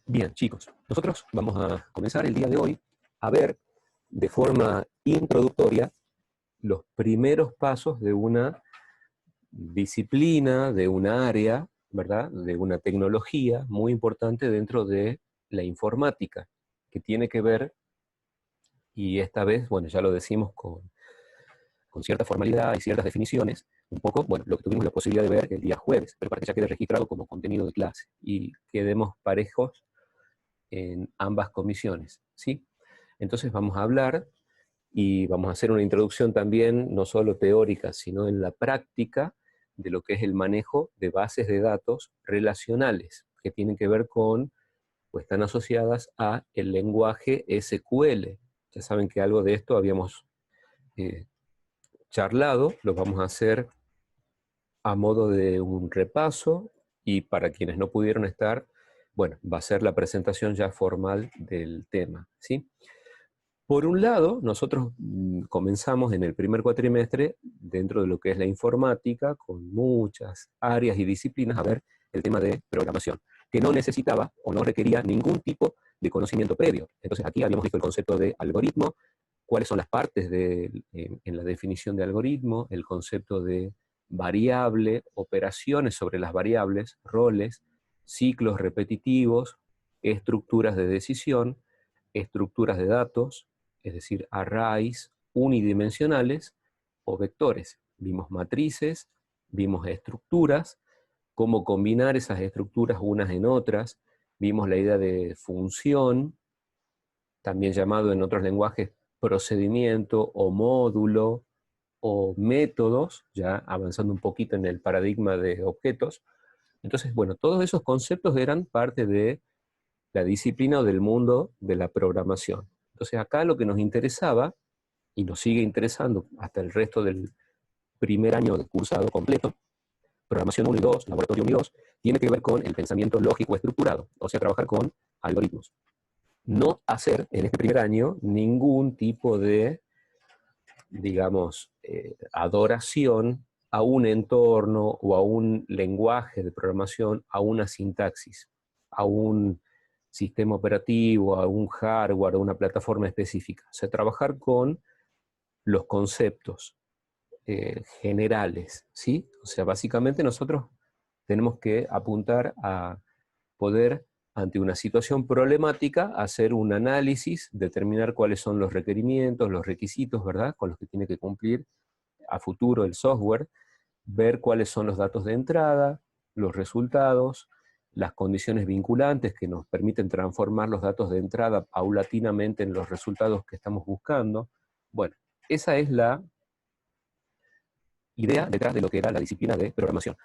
Bien, chicos, nosotros vamos a comenzar el día de hoy a ver de forma introductoria los primeros pasos de una disciplina, de un área, ¿verdad? De una tecnología muy importante dentro de la informática, que tiene que ver, y esta vez, bueno, ya lo decimos con cierta formalidad y ciertas definiciones, un poco, bueno, lo que tuvimos la posibilidad de ver el día jueves, pero para que ya quede registrado como contenido de clase, y quedemos parejos en ambas comisiones, ¿sí? Entonces vamos a hablar y vamos a hacer una introducción también, no solo teórica, sino en la práctica, de lo que es el manejo de bases de datos relacionales, que tienen que ver con, o están asociadas a el lenguaje SQL. Ya saben que algo de esto habíamos eh, charlado, lo vamos a hacer a modo de un repaso, y para quienes no pudieron estar, bueno, va a ser la presentación ya formal del tema, ¿sí? Por un lado, nosotros comenzamos en el primer cuatrimestre, dentro de lo que es la informática, con muchas áreas y disciplinas, a ver el tema de programación, que no necesitaba o no requería ningún tipo de conocimiento previo. Entonces aquí habíamos visto el concepto de algoritmo, cuáles son las partes en la definición de algoritmo, el concepto de variable, operaciones sobre las variables, roles, ciclos repetitivos, estructuras de decisión, estructuras de datos, es decir, arrays unidimensionales o vectores. Vimos matrices, vimos estructuras, cómo combinar esas estructuras unas en otras, vimos la idea de función, también llamado en otros lenguajes procedimiento o módulo o métodos, ya avanzando un poquito en el paradigma de objetos. Entonces, bueno, todos esos conceptos eran parte de la disciplina o del mundo de la programación. Entonces acá lo que nos interesaba, y nos sigue interesando hasta el resto del primer año de cursado completo, programación 1 y 2, laboratorio 1 y 2, tiene que ver con el pensamiento lógico estructurado, o sea, trabajar con algoritmos. No hacer en este primer año ningún tipo de, digamos, adoración a un entorno o a un lenguaje de programación, a una sintaxis, a un sistema operativo, a un hardware, a una plataforma específica. O sea, trabajar con los conceptos generales, ¿sí? O sea, básicamente nosotros tenemos que apuntar a poder, ante una situación problemática, hacer un análisis, determinar cuáles son los requerimientos, los requisitos, ¿verdad?, con los que tiene que cumplir a futuro el software, ver cuáles son los datos de entrada, los resultados, las condiciones vinculantes que nos permiten transformar los datos de entrada paulatinamente en los resultados que estamos buscando. Bueno, esa es la idea detrás de lo que era la disciplina de programación,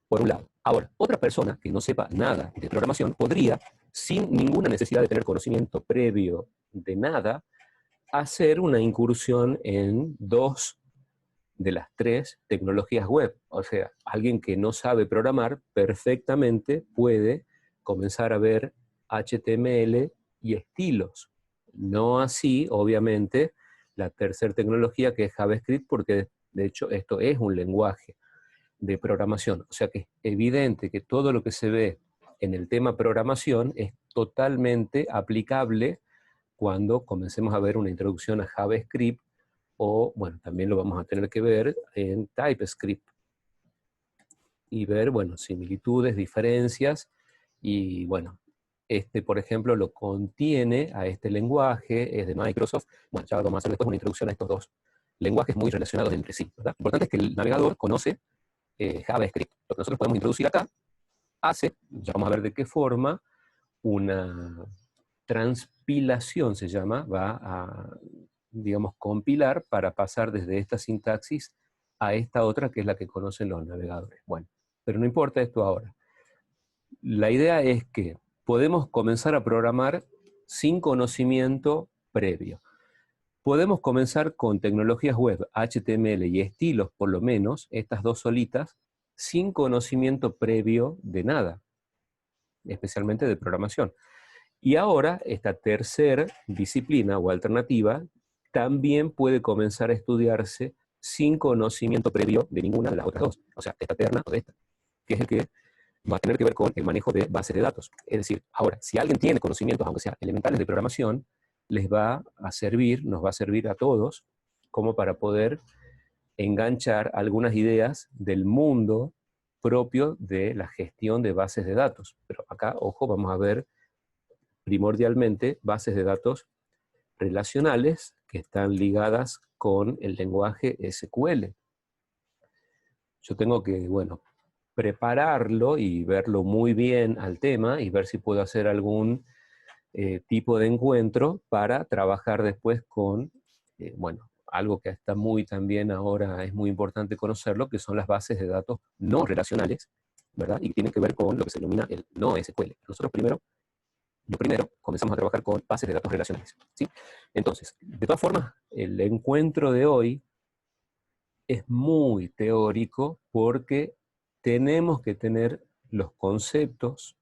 por un lado. Ahora, otra persona que no sepa nada de programación podría, sin ninguna necesidad de tener conocimiento previo de nada, hacer una incursión en dos de las tres tecnologías web. O sea, alguien que no sabe programar perfectamente puede comenzar a ver HTML y estilos. No así, obviamente, la tercera tecnología, que es JavaScript, porque de hecho esto es un lenguaje de programación. O sea que es evidente que todo lo que se ve en el tema programación es totalmente aplicable cuando comencemos a ver una introducción a JavaScript, o, bueno, también lo vamos a tener que ver en TypeScript, y ver, bueno, similitudes, diferencias, y bueno, este, por ejemplo, lo contiene a este lenguaje, es de Microsoft. Bueno, ya vamos a hacer después una introducción a estos dos lenguajes muy relacionados entre sí, ¿verdad? Lo importante es que el navegador conoce JavaScript. Lo que nosotros podemos introducir acá hace, ya vamos a ver de qué forma, una transpilación, se llama, va a, digamos, compilar para pasar desde esta sintaxis a esta otra, que es la que conocen los navegadores. Bueno, pero no importa esto ahora. La idea es que podemos comenzar a programar sin conocimiento previo. Podemos comenzar con tecnologías web, HTML y estilos, por lo menos, estas dos solitas, sin conocimiento previo de nada, especialmente de programación. Y ahora, esta tercera disciplina o alternativa también puede comenzar a estudiarse sin conocimiento previo de ninguna de las otras dos, o sea, de esta terna o de esta, que es el que va a tener que ver con el manejo de bases de datos. Es decir, ahora, si alguien tiene conocimientos, aunque sean elementales de programación, les va a servir, nos va a servir a todos, como para poder enganchar algunas ideas del mundo propio de la gestión de bases de datos. Pero acá, ojo, vamos a ver primordialmente bases de datos relacionales que están ligadas con el lenguaje SQL. Yo tengo que, bueno, prepararlo y verlo muy bien al tema y ver si puedo hacer algún tipo de encuentro para trabajar después con, bueno, algo que está muy también ahora es muy importante conocerlo, que son las bases de datos no relacionales, ¿verdad? Y tienen que ver con lo que se denomina el no SQL. Nosotros primero comenzamos a trabajar con bases de datos relacionales, ¿sí? Entonces, de todas formas, el encuentro de hoy es muy teórico porque tenemos que tener los conceptos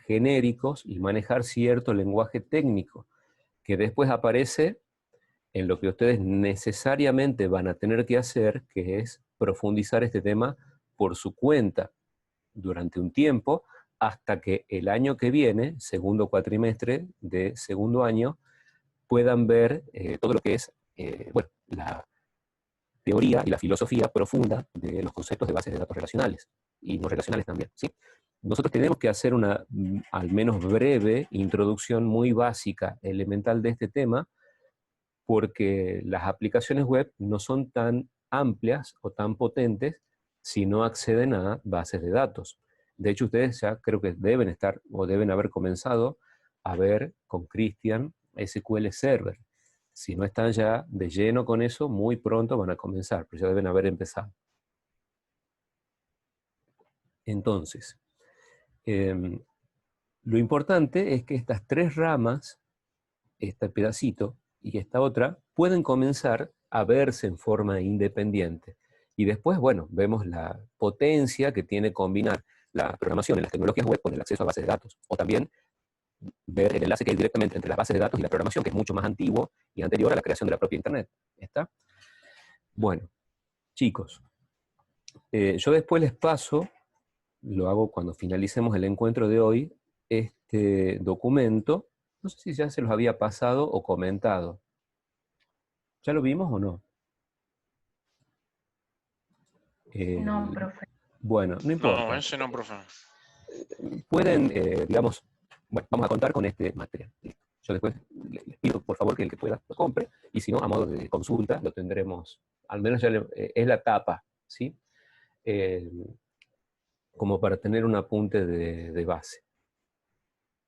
genéricos y manejar cierto lenguaje técnico, que después aparece en lo que ustedes necesariamente van a tener que hacer, que es profundizar este tema por su cuenta durante un tiempo, hasta que el año que viene, segundo cuatrimestre de segundo año, puedan ver todo lo que es bueno, la teoría y la filosofía profunda de los conceptos de bases de datos relacionales, y no relacionales también, ¿sí? Nosotros tenemos que hacer una, al menos breve, introducción muy básica, elemental de este tema, porque las aplicaciones web no son tan amplias o tan potentes si no acceden a bases de datos. De hecho, ustedes ya creo que deben estar o deben haber comenzado a ver con Christian SQL Server. Si no están ya de lleno con eso, muy pronto van a comenzar, pero ya deben haber empezado. Entonces, lo importante es que estas tres ramas, este pedacito y esta otra, pueden comenzar a verse en forma independiente. Y después, bueno, vemos la potencia que tiene combinar la programación en las tecnologías web con el acceso a bases de datos. O también ver el enlace que hay directamente entre las bases de datos y la programación, que es mucho más antiguo y anterior a la creación de la propia Internet. ¿Está? Bueno, chicos, yo después les paso, lo hago cuando finalicemos el encuentro de hoy, este documento. No sé si ya se los había pasado o comentado. ¿Ya lo vimos o no? No, profe. Bueno, no No, importa. ese no, profe. Pueden, digamos, bueno, vamos a contar con este material. Listo. Yo después les pido, por favor, que el que pueda lo compre, y si no, a modo de consulta, lo tendremos, al menos ya es la tapa, ¿sí? Eh, como para tener un apunte de base.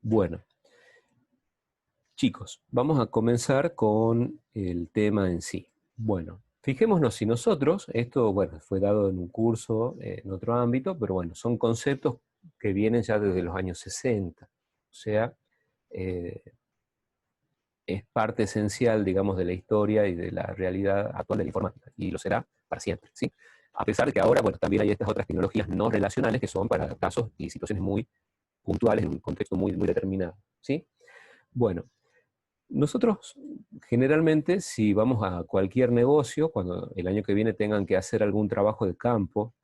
Bueno, chicos, vamos a comenzar con el tema en sí. Bueno, fijémonos si nosotros, esto, bueno, fue dado en un curso en otro ámbito, pero bueno, son conceptos que vienen ya desde los años 60. O sea, eh, es parte esencial, digamos, de la historia y de la realidad actual de la informática, y lo será para siempre, ¿sí? A pesar de que ahora, bueno, también hay estas otras tecnologías no relacionales que son para casos y situaciones muy puntuales, en un contexto muy, muy determinado, ¿sí? Bueno, nosotros generalmente, si vamos a cualquier negocio, cuando el año que viene tengan que hacer algún trabajo de campo,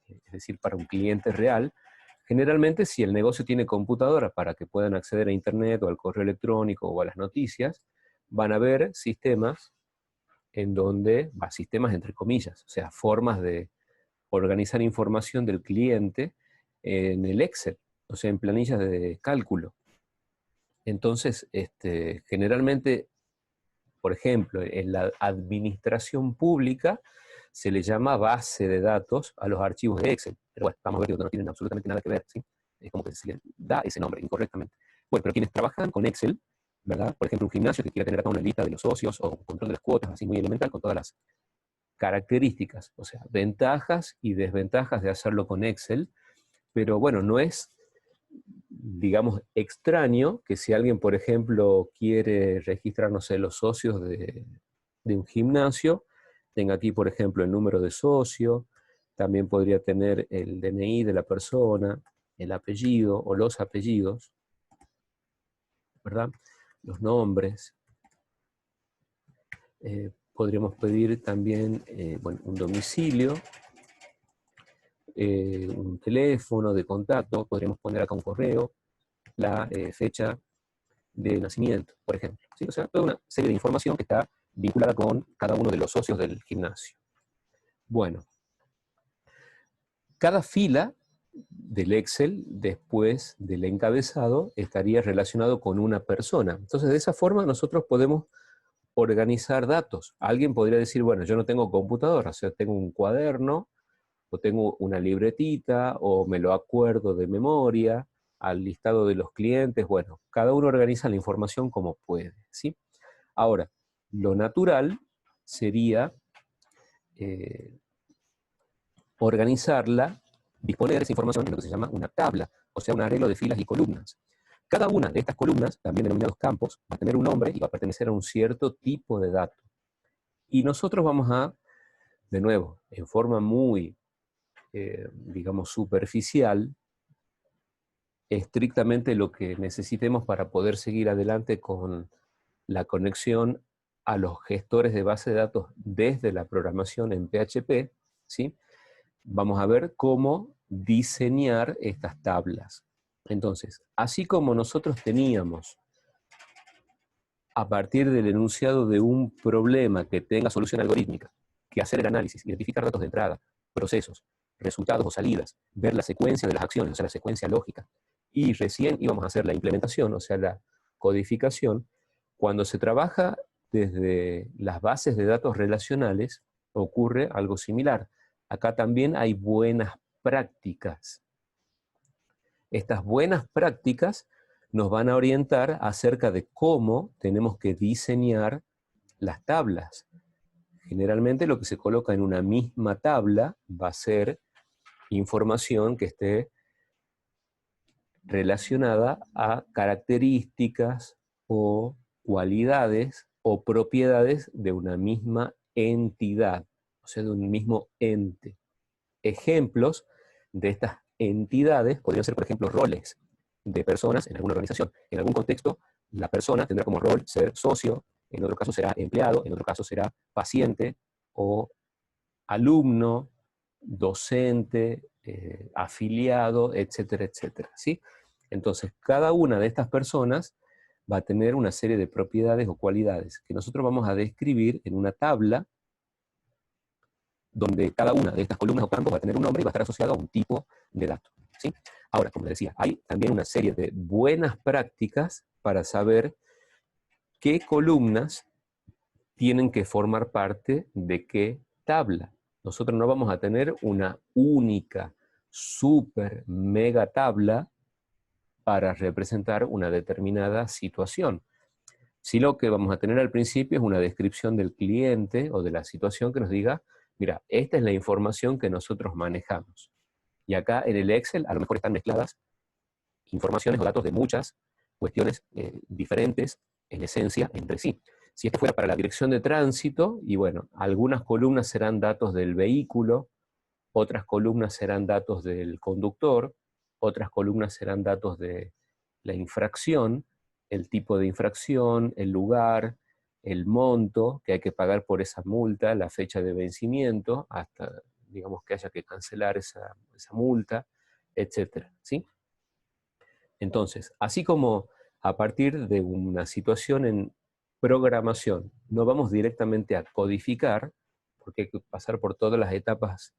es decir, para un cliente real, generalmente si el negocio tiene computadora para que puedan acceder a Internet o al correo electrónico o a las noticias, van a ver sistemas en donde, sistemas entre comillas, o sea, formas de organizar información del cliente en el Excel, o sea, en planillas de cálculo. Entonces, generalmente, por ejemplo, en la administración pública se le llama base de datos a los archivos de Excel. Pero bueno, vamos a ver que no tienen absolutamente nada que ver, ¿sí? Es como que se le da ese nombre incorrectamente. Bueno, pero quienes trabajan con Excel, ¿verdad? Por ejemplo, un gimnasio que quiera tener acá una lista de los socios o un control de las cuotas, así muy elemental, con todas las características, o sea, ventajas y desventajas de hacerlo con Excel, pero bueno, no es, digamos, extraño que si alguien, por ejemplo, quiere registrar, no sé, los socios de un gimnasio, tenga aquí, por ejemplo, el número de socio, también podría tener el DNI de la persona, el apellido o los apellidos, ¿verdad? Los nombres. Podríamos pedir también, bueno, un domicilio, un teléfono de contacto, podríamos poner acá un correo, la fecha de nacimiento, por ejemplo, ¿sí? O sea, toda una serie de información que está vinculada con cada uno de los socios del gimnasio. Bueno, cada fila del Excel, después del encabezado, estaría relacionado con una persona. Entonces, de esa forma nosotros podemos organizar datos. Alguien podría decir, bueno, yo no tengo computadora, o sea, tengo un cuaderno, o tengo una libretita, o me lo acuerdo de memoria, al listado de los clientes. Bueno, cada uno organiza la información como puede, ¿sí? Ahora, lo natural sería organizarla, disponer esa información en lo que se llama una tabla, o sea, un arreglo de filas y columnas. Cada una de estas columnas, también denominados campos, va a tener un nombre y va a pertenecer a un cierto tipo de dato. Y nosotros vamos a, de nuevo, en forma muy, digamos, superficial, estrictamente lo que necesitemos para poder seguir adelante con la conexión a los gestores de base de datos desde la programación en PHP, ¿sí? Vamos a ver cómo diseñar estas tablas. Entonces, así como nosotros teníamos, a partir del enunciado de un problema que tenga solución algorítmica, que hacer el análisis, identificar datos de entrada, procesos, resultados o salidas, ver la secuencia de las acciones, o sea, la secuencia lógica, y recién íbamos a hacer la implementación, o sea, la codificación. Cuando se trabaja desde las bases de datos relacionales, ocurre algo similar. Acá también hay buenas prácticas. Estas buenas prácticas nos van a orientar acerca de cómo tenemos que diseñar las tablas. Generalmente lo que se coloca en una misma tabla va a ser información que esté relacionada a características o cualidades o propiedades de una misma entidad, o sea, de un mismo ente. Ejemplos de estas entidades podrían ser, por ejemplo, roles de personas en alguna organización. En algún contexto, la persona tendrá como rol ser socio, en otro caso será empleado, en otro caso será paciente o alumno, docente, afiliado, etcétera, etcétera, ¿sí? Entonces, cada una de estas personas va a tener una serie de propiedades o cualidades que nosotros vamos a describir en una tabla donde cada una de estas columnas o campos va a tener un nombre y va a estar asociado a un tipo de dato, ¿sí? Ahora, como les decía, hay también una serie de buenas prácticas para saber qué columnas tienen que formar parte de qué tabla. Nosotros no vamos a tener una única, super, mega tabla para representar una determinada situación. Si lo que vamos a tener al principio es una descripción del cliente o de la situación que nos diga, mira, esta es la información que nosotros manejamos. Y acá en el Excel a lo mejor están mezcladas informaciones o datos de muchas cuestiones diferentes en esencia entre sí. Si esto fuera para la dirección de tránsito, y bueno, algunas columnas serán datos del vehículo, otras columnas serán datos del conductor, otras columnas serán datos de la infracción, el tipo de infracción, el lugar, el monto que hay que pagar por esa multa, la fecha de vencimiento, hasta, digamos, que haya que cancelar esa multa, etcétera, ¿sí? Entonces, así como a partir de una situación en programación no vamos directamente a codificar, porque hay que pasar por todas las etapas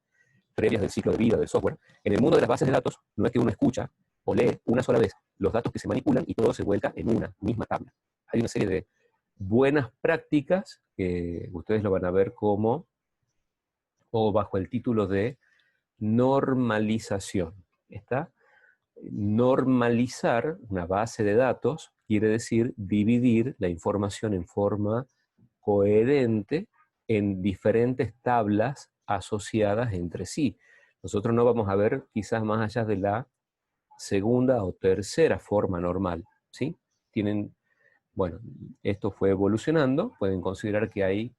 previas del ciclo de vida del software, en el mundo de las bases de datos no es que uno escucha o lee una sola vez los datos que se manipulan y todo se vuelca en una misma tabla. Hay una serie de buenas prácticas que ustedes lo van a ver como, o bajo el título de normalización. ¿Está? Normalizar una base de datos quiere decir dividir la información en forma coherente en diferentes tablas asociadas entre sí. Nosotros no vamos a ver quizás más allá de la segunda o tercera forma normal, ¿sí? Bueno, esto fue evolucionando, pueden considerar que hay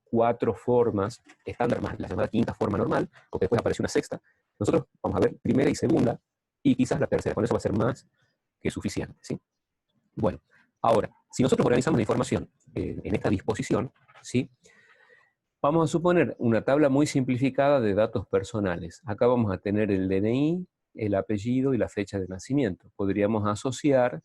4 formas estándar más la llamada quinta forma normal, porque después aparece una sexta. Nosotros vamos a ver primera y segunda, y quizás la tercera, con eso va a ser más que suficiente, ¿sí? Bueno, ahora, si nosotros organizamos la información en esta disposición, ¿sí? Vamos a suponer una tabla muy simplificada de datos personales. Acá vamos a tener el DNI, el apellido y la fecha de nacimiento. Podríamos asociar,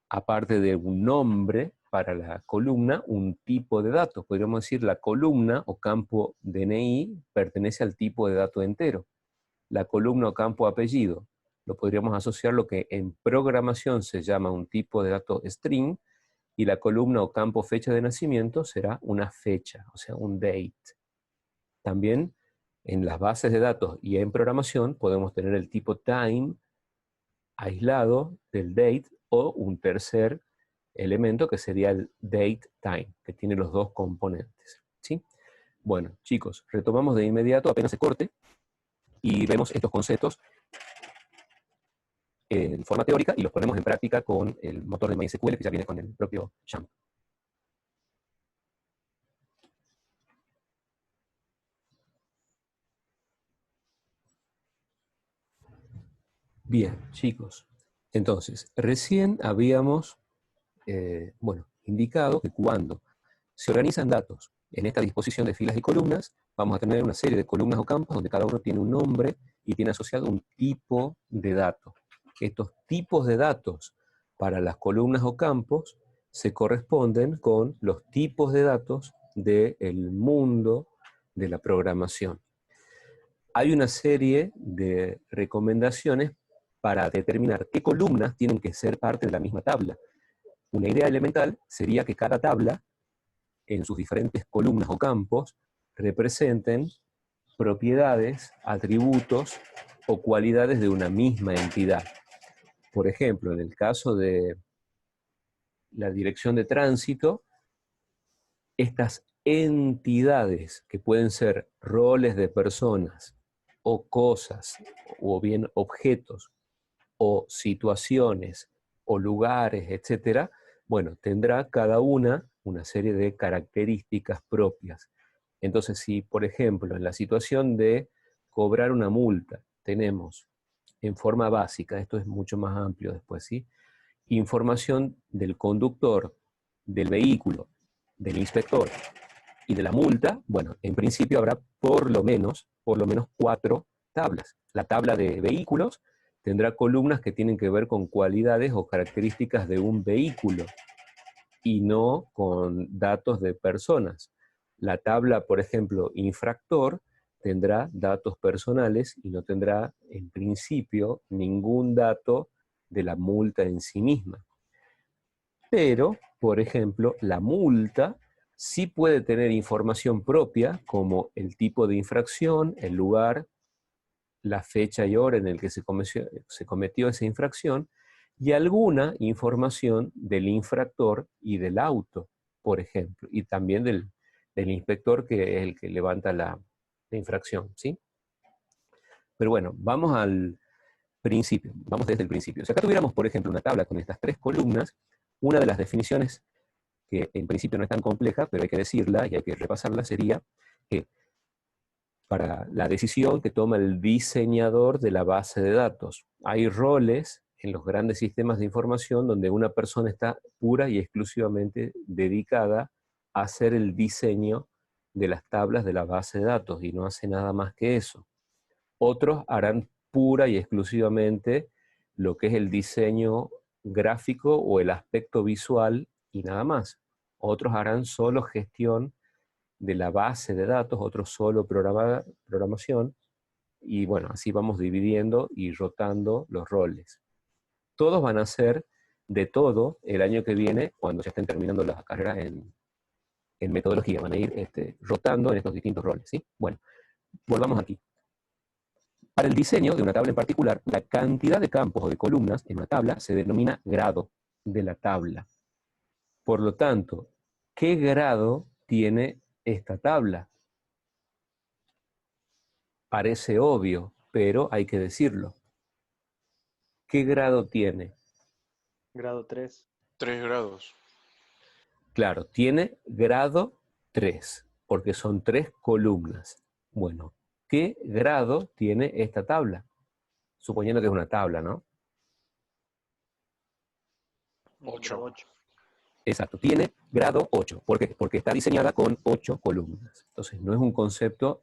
aparte de un nombre para la columna, un tipo de datos. Podríamos decir la columna o campo DNI pertenece al tipo de dato entero. La columna o campo apellido lo podríamos asociar lo que en programación se llama un tipo de dato string, y la columna o campo fecha de nacimiento será una fecha, o sea, un date. También en las bases de datos y en programación podemos tener el tipo time aislado del date o un tercer elemento que sería el date time, que tiene los dos componentes. ¿Sí? Bueno, chicos, retomamos de inmediato apenas se corte y vemos estos conceptos en forma teórica y los ponemos en práctica con el motor de MySQL que ya viene con el propio YAML. Bien, chicos. Entonces, recién habíamos indicado que cuando se organizan datos en esta disposición de filas y columnas, vamos a tener una serie de columnas o campos donde cada uno tiene un nombre y tiene asociado un tipo de dato. Estos tipos de datos para las columnas o campos se corresponden con los tipos de datos del mundo de la programación. Hay una serie de recomendaciones para determinar qué columnas tienen que ser parte de la misma tabla. Una idea elemental sería que cada tabla, en sus diferentes columnas o campos, representen propiedades, atributos o cualidades de una misma entidad. Por ejemplo, en el caso de la dirección de tránsito, estas entidades, que pueden ser roles de personas o cosas, o bien objetos, o situaciones, o lugares, etc., bueno, tendrá cada una serie de características propias. Entonces, si, por ejemplo, en la situación de cobrar una multa, tenemos en forma básica, esto es mucho más amplio después, ¿sí? Información del conductor, del vehículo, del inspector y de la multa, bueno, en principio habrá por lo menos 4 tablas. La tabla de vehículos tendrá columnas que tienen que ver con cualidades o características de un vehículo y no con datos de personas. La tabla, por ejemplo, infractor, tendrá datos personales y no tendrá, en principio, ningún dato de la multa en sí misma. Pero, por ejemplo, la multa sí puede tener información propia, como el tipo de infracción, el lugar, la fecha y hora en el que se cometió esa infracción, y alguna información del infractor y del auto, por ejemplo, y también del inspector, que es el que levanta la infracción, ¿sí? Pero bueno, vamos al principio, vamos desde el principio. Si acá tuviéramos, por ejemplo, una tabla con estas 3 columnas, una de las definiciones, que en principio no es tan compleja, pero hay que decirla y hay que repasarla, sería que para la decisión que toma el diseñador de la base de datos. Hay roles en los grandes sistemas de información donde una persona está pura y exclusivamente dedicada a hacer el diseño de las tablas de la base de datos y no hace nada más que eso. Otros harán pura y exclusivamente lo que es el diseño gráfico o el aspecto visual y nada más. Otros harán solo gestión de la base de datos, otros solo programación, y bueno, así vamos dividiendo y rotando los roles. Todos van a ser de todo el año que viene, cuando ya estén terminando las carreras en metodología, van a ir rotando en estos distintos roles, ¿sí? Bueno, volvamos aquí. Para el diseño de una tabla en particular, la cantidad de campos o de columnas en una tabla se denomina grado de la tabla. Por lo tanto, ¿qué grado tiene esta tabla? Parece obvio, pero hay que decirlo. ¿Qué grado tiene? Grado 3. 3 grados. Claro, tiene grado 3, porque son 3 columnas. Bueno, ¿qué grado tiene esta tabla? Suponiendo que es una tabla, ¿no? 8. 8. Exacto, tiene grado 8. ¿Por qué? Porque está diseñada con 8 columnas. Entonces, no es un concepto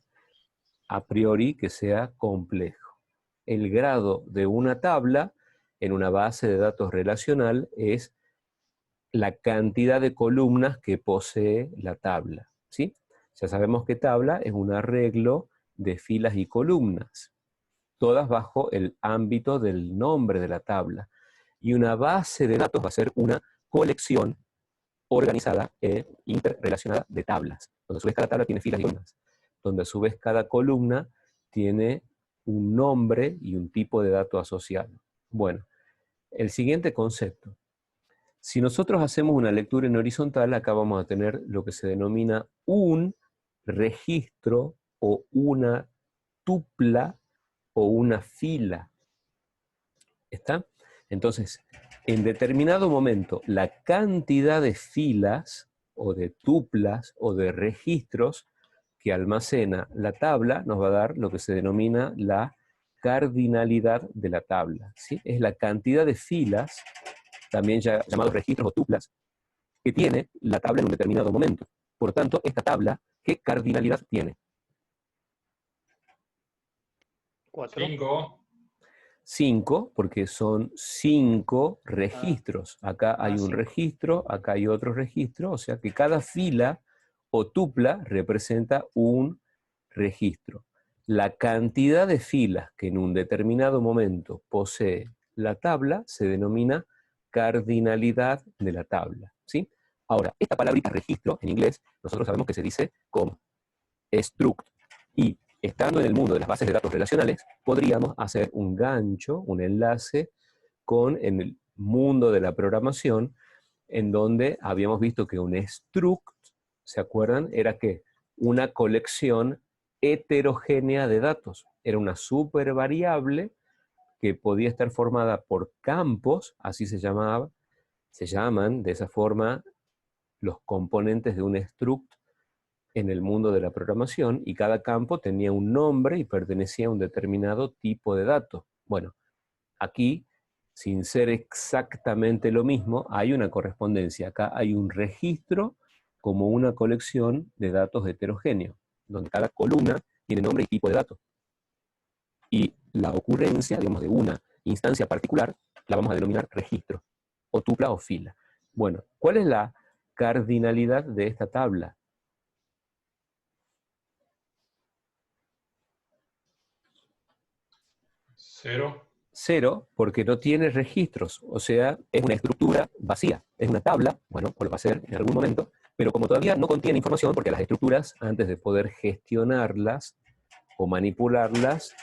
a priori que sea complejo. El grado de una tabla en una base de datos relacional es la cantidad de columnas que posee la tabla, ¿sí? Ya sabemos que tabla es un arreglo de filas y columnas, todas bajo el ámbito del nombre de la tabla. Y una base de datos va a ser una colección organizada e interrelacionada de tablas, donde a su vez cada tabla tiene filas y columnas, donde a su vez cada columna tiene un nombre y un tipo de dato asociado. Bueno, el siguiente concepto. Si nosotros hacemos una lectura en horizontal, acá vamos a tener lo que se denomina un registro o una tupla o una fila. ¿Está? Entonces, en determinado momento, la cantidad de filas o de tuplas o de registros que almacena la tabla nos va a dar lo que se denomina la cardinalidad de la tabla, ¿sí? Es la cantidad de filas, también ya llamados registros o tuplas, que tiene la tabla en un determinado momento. Por tanto, esta tabla, ¿qué cardinalidad tiene? 4. 5. 5, porque son 5 registros. Acá hay un 5. registro, acá hay otro registro, o sea que cada fila o tupla representa un registro. La cantidad de filas que en un determinado momento posee la tabla se denomina cardinalidad de la tabla, ¿sí? Ahora, esta palabrita registro en inglés, nosotros sabemos que se dice como struct, y estando en el mundo de las bases de datos relacionales, podríamos hacer un gancho, un enlace con en el mundo de la programación, en donde habíamos visto que un struct, ¿se acuerdan? Era que una colección heterogénea de datos. Era una super variable que podía estar formada por campos, así se llaman de esa forma los componentes de un struct en el mundo de la programación, y cada campo tenía un nombre y pertenecía a un determinado tipo de datos. Bueno, aquí, sin ser exactamente lo mismo, hay una correspondencia. Acá hay un registro como una colección de datos heterogéneos, donde cada columna tiene nombre y tipo de datos. Y la ocurrencia, digamos, de una instancia particular, la vamos a denominar registro, o tupla o fila. Bueno, ¿cuál es la cardinalidad de esta tabla? 0. 0, porque no tiene registros, o sea, es una estructura vacía, es una tabla, bueno, o lo va a ser en algún momento, pero como todavía no contiene información, porque las estructuras, antes de poder gestionarlas o manipularlas,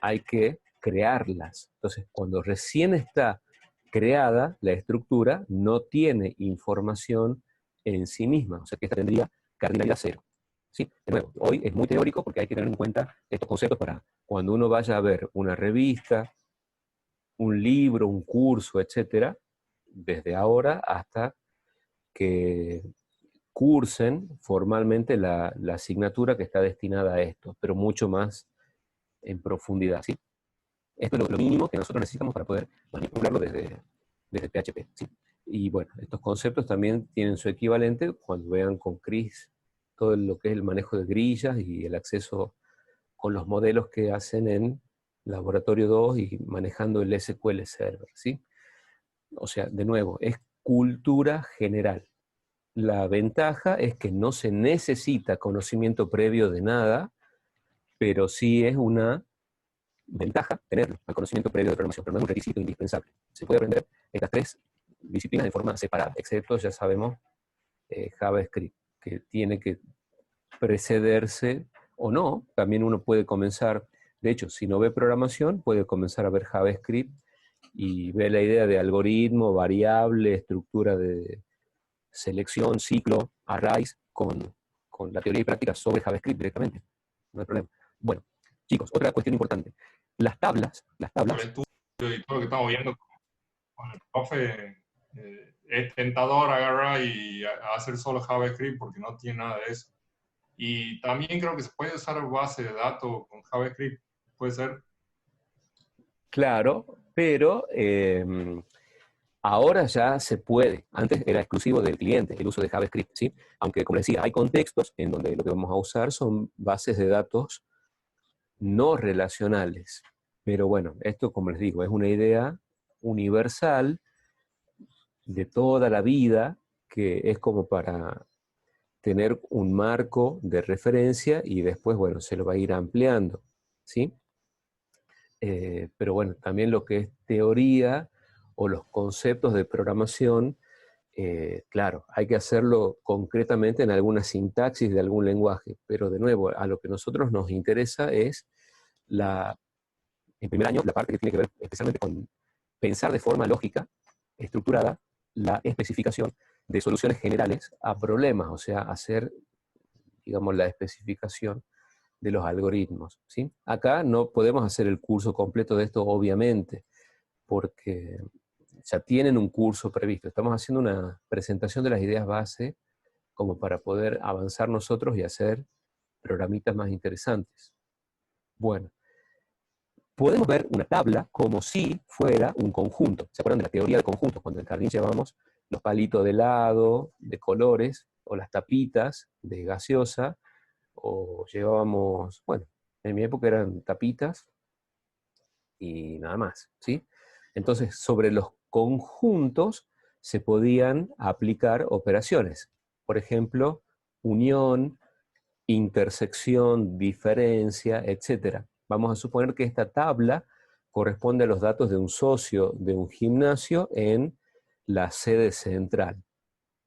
hay que crearlas. Entonces, cuando recién está creada la estructura, no tiene información en sí misma, o sea que esta tendría cardinalidad 0. ¿Sí? De nuevo, hoy es muy teórico porque hay que tener en cuenta estos conceptos para cuando uno vaya a ver una revista, un libro, un curso, etcétera, desde ahora hasta que cursen formalmente la asignatura que está destinada a esto, pero mucho más en profundidad, ¿sí? Esto es lo mínimo que nosotros necesitamos para poder manipularlo desde PHP, ¿sí? Y bueno, estos conceptos también tienen su equivalente cuando vean con Chris todo lo que es el manejo de grillas y el acceso con los modelos que hacen en Laboratorio 2 y manejando el SQL Server, ¿sí? O sea, de nuevo, es cultura general. La ventaja es que no se necesita conocimiento previo de nada, pero sí es una ventaja tenerlo, el conocimiento previo de programación, pero no es un requisito indispensable. Se puede aprender estas tres disciplinas de forma separada, excepto, ya sabemos, JavaScript, que tiene que precederse o no. También uno puede comenzar, de hecho, si no ve programación, puede comenzar a ver JavaScript y ve la idea de algoritmo, variable, estructura de selección, ciclo, arrays, con la teoría y práctica sobre JavaScript directamente. No hay problema. Bueno, chicos, otra cuestión importante. Las tablas, Por el estudio y todo lo que estamos viendo con el profe, es tentador agarrar y hacer solo JavaScript porque no tiene nada de eso. Y también creo que se puede usar base de datos con JavaScript. Puede ser. claro, pero Ahora ya se puede, antes era exclusivo del cliente el uso de JavaScript, ¿sí? Aunque, como les decía, hay contextos en donde lo que vamos a usar son bases de datos no relacionales. Pero bueno, esto, como les digo, es una idea universal de toda la vida, que es como para tener un marco de referencia y después, bueno, se lo va a ir ampliando, ¿sí? Pero bueno, también lo que es teoría o los conceptos de programación, claro, hay que hacerlo concretamente en alguna sintaxis de algún lenguaje, pero de nuevo, a lo que a nosotros nos interesa es en primer año, la parte que tiene que ver especialmente con pensar de forma lógica, estructurada, la especificación de soluciones generales a problemas, o sea, hacer, digamos, la especificación de los algoritmos, ¿sí? Acá no podemos hacer el curso completo de esto, obviamente, porque ya tienen un curso previsto. Estamos haciendo una presentación de las ideas base como para poder avanzar nosotros y hacer programitas más interesantes. Bueno, podemos ver una tabla como si fuera un conjunto. ¿Se acuerdan de la teoría de conjuntos? Cuando en el jardín llevábamos los palitos de helado, de colores, o las tapitas de gaseosa, o llevábamos, bueno, en mi época eran tapitas y nada más, ¿sí? Entonces, sobre los conjuntos se podían aplicar operaciones. Por ejemplo, unión, intersección, diferencia, etc. Vamos a suponer que esta tabla corresponde a los datos de un socio de un gimnasio en la sede central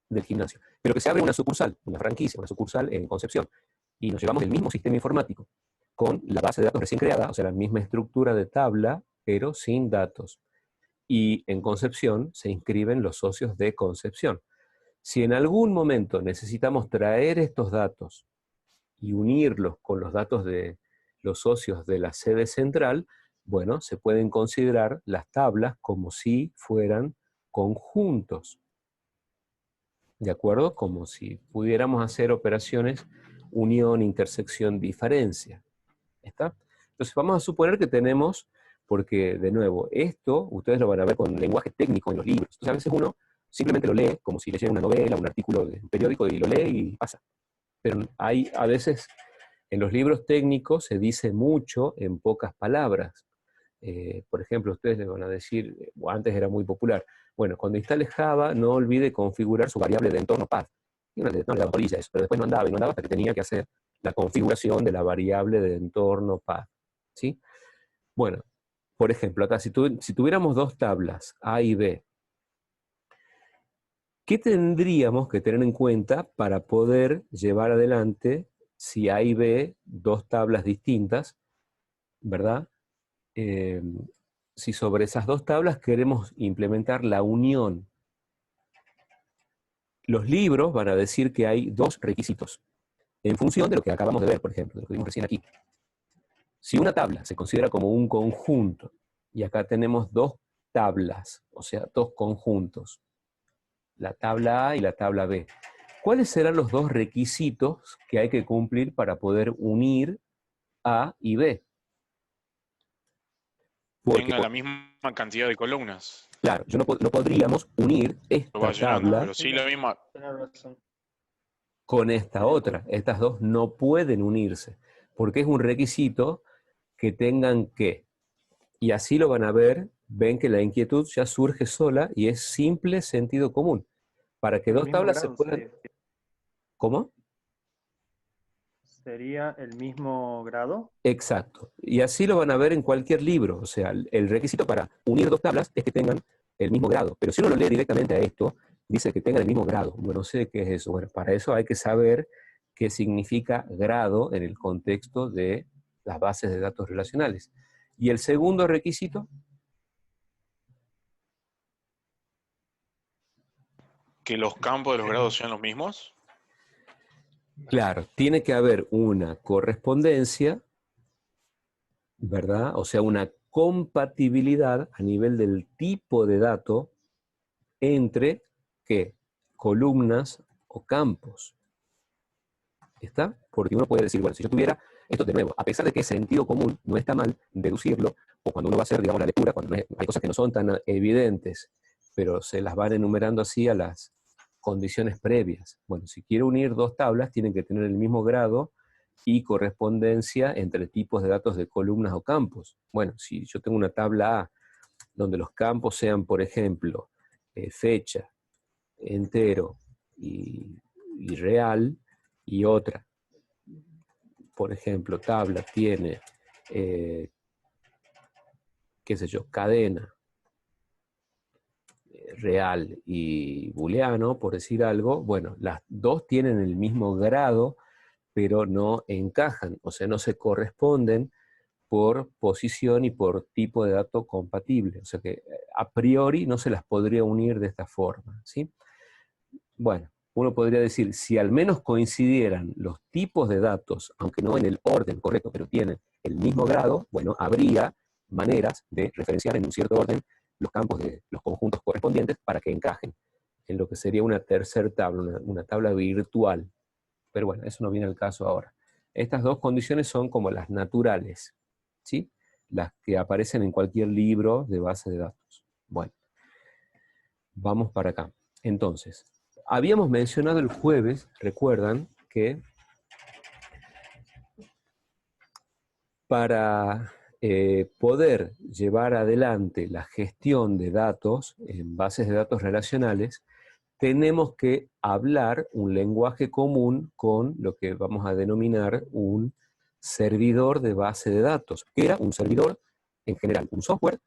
del gimnasio. Pero que se abre una sucursal, una franquicia, una sucursal en Concepción. Y nos llevamos el mismo sistema informático, con la base de datos recién creada, o sea, la misma estructura de tabla, pero sin datos. Y en Concepción se inscriben los socios de Concepción. Si en algún momento necesitamos traer estos datos y unirlos con los datos de los socios de la sede central, bueno, se pueden considerar las tablas como si fueran conjuntos. ¿De acuerdo? Como si pudiéramos hacer operaciones unión, intersección, diferencia. ¿Está? Entonces vamos a suponer que tenemos, porque de nuevo, esto ustedes lo van a ver con lenguaje técnico en los libros. Entonces a veces uno simplemente lo lee como si leyera una novela, un artículo de un periódico y lo lee y pasa. Pero hay a veces en los libros técnicos se dice mucho en pocas palabras. Por ejemplo, ustedes le van a decir, antes era muy popular, bueno, cuando instale Java no olvide configurar su variable de entorno path. Y uno no le daba bolilla a eso, pero después no andaba hasta que tenía que hacer la configuración de la variable de entorno path. ¿Sí? Bueno, por ejemplo, acá si tuviéramos dos tablas, A y B, ¿qué tendríamos que tener en cuenta para poder llevar adelante, si A y B, dos tablas distintas, ¿verdad? Si sobre esas dos tablas queremos implementar la unión. Los libros van a decir que hay dos requisitos, en función de lo que acabamos de ver, por ejemplo, de lo que vimos recién aquí. Si una tabla se considera como un conjunto, y acá tenemos dos tablas, o sea, dos conjuntos, la tabla A y la tabla B, ¿cuáles serán los dos requisitos que hay que cumplir para poder unir A y B? Porque tenga la misma cantidad de columnas. Claro, no podríamos unir esta tabla pero sí la misma con esta otra. Estas dos no pueden unirse, porque es un requisito que tengan que. Y así lo van a ver, ven que la inquietud ya surge sola y es simple sentido común. Para que dos tablas se puedan... ¿Cómo? ¿Sería el mismo grado? Exacto. Y así lo van a ver en cualquier libro. O sea, el requisito para unir dos tablas es que tengan el mismo grado. Pero si uno lo lee directamente a esto, dice que tengan el mismo grado. Bueno, no sé qué es eso. Bueno, para eso hay que saber qué significa grado en el contexto de las bases de datos relacionales. Y el segundo requisito... ¿Que los campos de los grados sean los mismos? Claro, tiene que haber una correspondencia, ¿verdad? O sea, una compatibilidad a nivel del tipo de dato entre, ¿qué? Columnas o campos. ¿Está? Porque uno puede decir, bueno, si yo tuviera, esto de nuevo, a pesar de que es sentido común, no está mal deducirlo, o cuando uno va a hacer, digamos, la lectura, cuando hay cosas que no son tan evidentes, pero se las van enumerando así a las condiciones previas. Bueno, si quiero unir dos tablas, tienen que tener el mismo grado y correspondencia entre tipos de datos de columnas o campos. Bueno, si yo tengo una tabla A, donde los campos sean, por ejemplo, fecha, entero y real, y otra, por ejemplo, tabla tiene, qué sé yo, cadena, real y booleano, por decir algo, bueno, las dos tienen el mismo grado, pero no encajan, o sea, no se corresponden por posición y por tipo de dato compatible. O sea que a priori no se las podría unir de esta forma, ¿sí? Bueno, uno podría decir, si al menos coincidieran los tipos de datos, aunque no en el orden correcto, pero tienen el mismo grado, bueno, habría maneras de referenciar en un cierto orden los campos de los conjuntos correspondientes para que encajen en lo que sería una tercera tabla, una tabla virtual. Pero bueno, eso no viene al caso ahora. Estas dos condiciones son como las naturales, ¿sí? Las que aparecen en cualquier libro de base de datos. Bueno, vamos para acá. Entonces, habíamos mencionado el jueves, recuerdan, que para poder llevar adelante la gestión de datos en bases de datos relacionales, tenemos que hablar un lenguaje común con lo que vamos a denominar un servidor de base de datos, que era un servidor, en general, un software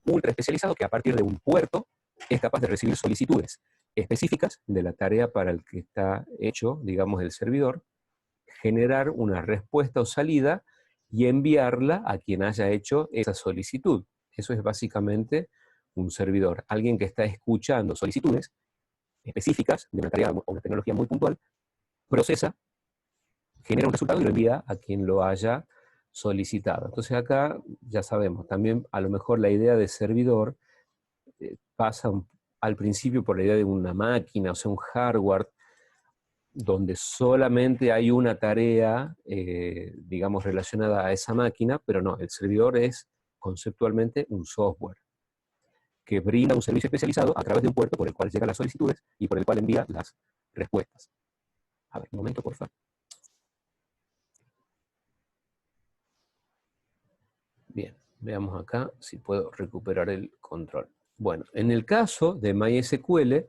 ultra especializado que a partir de un puerto es capaz de recibir solicitudes específicas de la tarea para el que está hecho, digamos, el servidor, generar una respuesta o salida y enviarla a quien haya hecho esa solicitud. Eso es básicamente un servidor, alguien que está escuchando solicitudes específicas de una tarea o una tecnología muy puntual, procesa, genera un resultado y lo envía a quien lo haya solicitado. Entonces acá ya sabemos, también a lo mejor la idea de servidor pasa al principio por la idea de una máquina, o sea, un hardware, donde solamente hay una tarea, digamos, relacionada a esa máquina, pero no, el servidor es conceptualmente un software que brinda un servicio especializado a través de un puerto por el cual llegan las solicitudes y por el cual envía las respuestas. A ver, un momento, por favor. Bien, veamos acá si puedo recuperar el control. Bueno, en el caso de MySQL,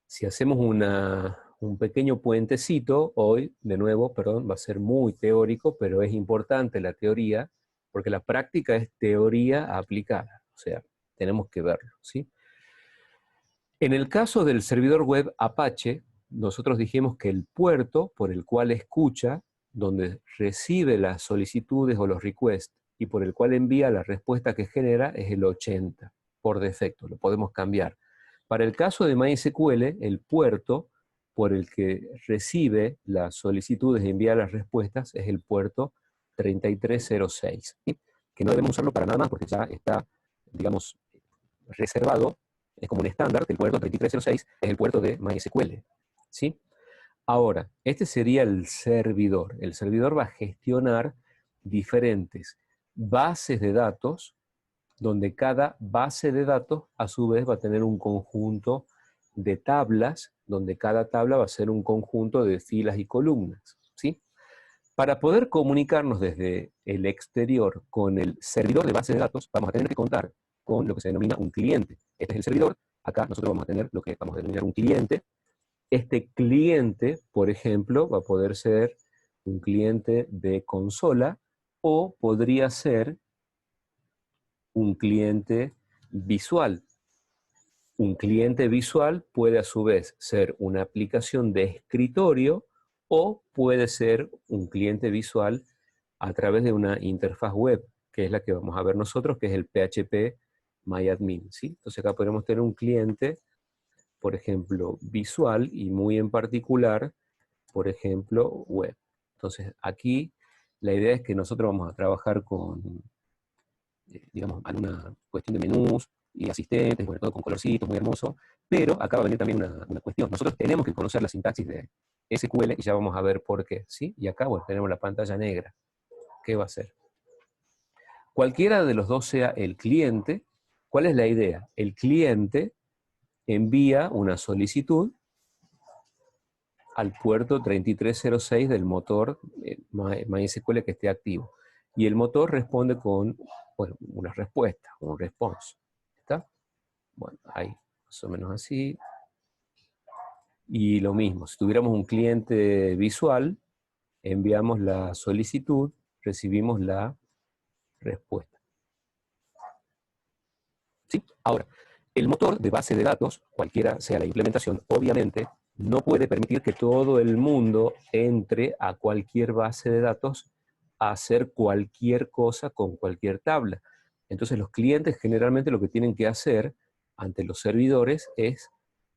si hacemos un pequeño puentecito, hoy, de nuevo, perdón, va a ser muy teórico, pero es importante la teoría, porque la práctica es teoría aplicada, o sea, tenemos que verlo, ¿sí? En el caso del servidor web Apache, nosotros dijimos que el puerto por el cual escucha, donde recibe las solicitudes o los requests, y por el cual envía la respuesta que genera, es el 80, por defecto, lo podemos cambiar. Para el caso de MySQL, el puerto por el que recibe las solicitudes y envía las respuestas es el puerto 3306, ¿sí? Que no debemos usarlo para nada más porque ya está, digamos, reservado, es como un estándar, que el puerto 3306 es el puerto de MySQL, ¿sí? Ahora, este sería el servidor. El servidor va a gestionar diferentes bases de datos, donde cada base de datos a su vez va a tener un conjunto de tablas, donde cada tabla va a ser un conjunto de filas y columnas, ¿sí? Para poder comunicarnos desde el exterior con el servidor de base de datos, vamos a tener que contar con lo que se denomina un cliente. Este es el servidor, acá nosotros vamos a tener lo que vamos a denominar un cliente. Este cliente, por ejemplo, va a poder ser un cliente de consola o podría ser un cliente visual. Un cliente visual puede a su vez ser una aplicación de escritorio o puede ser un cliente visual a través de una interfaz web, que es la que vamos a ver nosotros, que es el PHP MyAdmin, ¿sí? Entonces acá podemos tener un cliente, por ejemplo, visual y muy en particular, por ejemplo, web. Entonces aquí la idea es que nosotros vamos a trabajar con, digamos, alguna cuestión de menús y asistentes, bueno, todo con colorcitos, muy hermoso, pero acá va a venir también una cuestión. Nosotros tenemos que conocer la sintaxis de SQL y ya vamos a ver por qué, ¿sí? Y acá, bueno, tenemos la pantalla negra. ¿Qué va a hacer? Cualquiera de los dos sea el cliente. ¿Cuál es la idea? El cliente envía una solicitud al puerto 3306 del motor MySQL que esté activo. Y el motor responde con, bueno, una respuesta, un response. ¿Está? Bueno, ahí, más o menos así. Y lo mismo, si tuviéramos un cliente visual, enviamos la solicitud, recibimos la respuesta. ¿Sí? Ahora, el motor de base de datos, cualquiera sea la implementación, obviamente no puede permitir que todo el mundo entre a cualquier base de datos a hacer cualquier cosa con cualquier tabla. Entonces los clientes generalmente lo que tienen que hacer ante los servidores es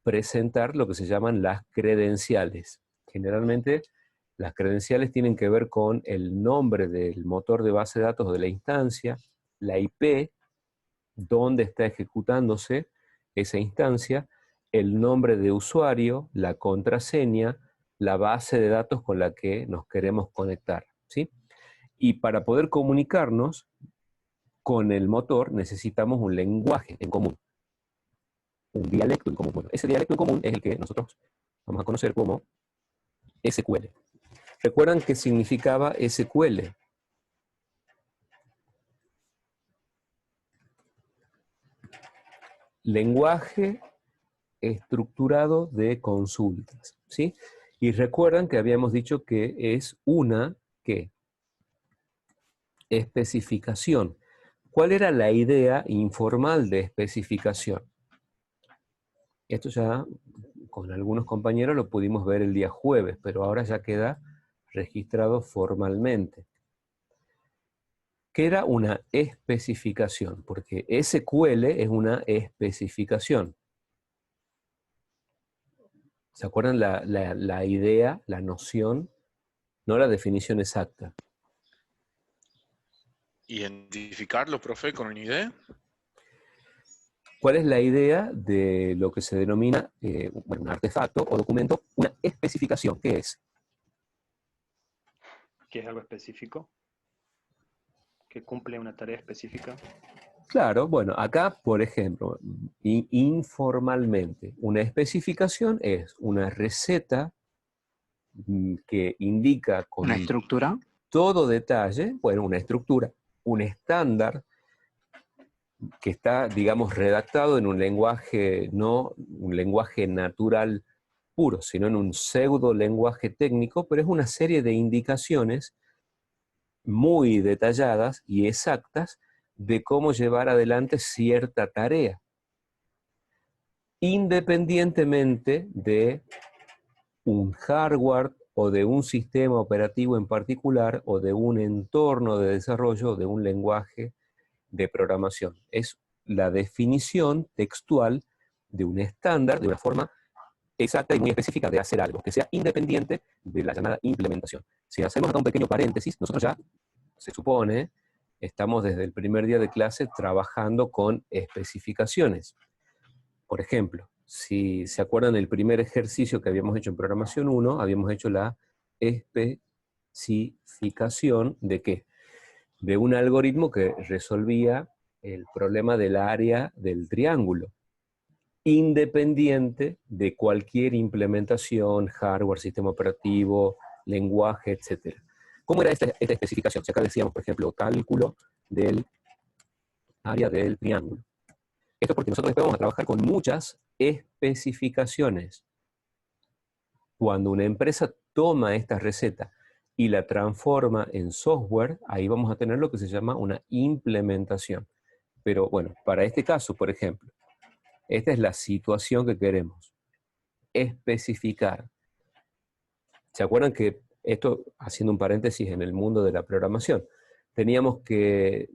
presentar lo que se llaman las credenciales. Generalmente las credenciales tienen que ver con el nombre del motor de base de datos de la instancia, la IP, dónde está ejecutándose esa instancia, el nombre de usuario, la contraseña, la base de datos con la que nos queremos conectar, ¿sí? Y para poder comunicarnos con el motor necesitamos un lenguaje en común, un dialecto en común. Bueno, ese dialecto en común es el que nosotros vamos a conocer como SQL. ¿Recuerdan qué significaba SQL? Lenguaje estructurado de consultas, ¿sí? Y recuerdan que habíamos dicho que es una, ¿qué? Especificación. ¿Cuál era la idea informal de especificación? Esto ya con algunos compañeros lo pudimos ver el día jueves, pero ahora ya queda registrado formalmente. ¿Qué era una especificación? Porque SQL es una especificación. ¿Se acuerdan la idea, la noción? No la definición exacta. ¿Identificarlo, profe, con una idea? ¿Cuál es la idea de lo que se denomina bueno, un artefacto o documento? Una especificación. ¿Qué es? ¿Qué es algo específico? ¿Que cumple una tarea específica? Claro, bueno, acá, por ejemplo, informalmente, una especificación es una receta que indica con ¿Una estructura? todo detalle, bueno, una estructura, un estándar que está, digamos, redactado en un lenguaje, no un lenguaje natural puro, sino en un pseudo lenguaje técnico, pero es una serie de indicaciones muy detalladas y exactas de cómo llevar adelante cierta tarea, independientemente de un hardware o de un sistema operativo en particular o de un entorno de desarrollo o de un lenguaje de programación. Es la definición textual de un estándar, de una forma exacta y muy específica de hacer algo, que sea independiente de la llamada implementación. Si hacemos acá un pequeño paréntesis, nosotros ya, se supone, estamos desde el primer día de clase trabajando con especificaciones. Por ejemplo, si se acuerdan del primer ejercicio que habíamos hecho en programación 1, habíamos hecho la especificación ¿de qué? De un algoritmo que resolvía el problema del área del triángulo, independiente de cualquier implementación, hardware, sistema operativo, lenguaje, etc. ¿Cómo era esta especificación? Si acá decíamos, por ejemplo, cálculo del área del triángulo. Esto es porque nosotros después vamos a trabajar con muchas especificaciones. Cuando una empresa toma esta receta y la transforma en software, ahí vamos a tener lo que se llama una implementación. Pero bueno, para este caso, por ejemplo, esta es la situación que queremos. Especificar. ¿Se acuerdan que esto, haciendo un paréntesis en el mundo de la programación, teníamos que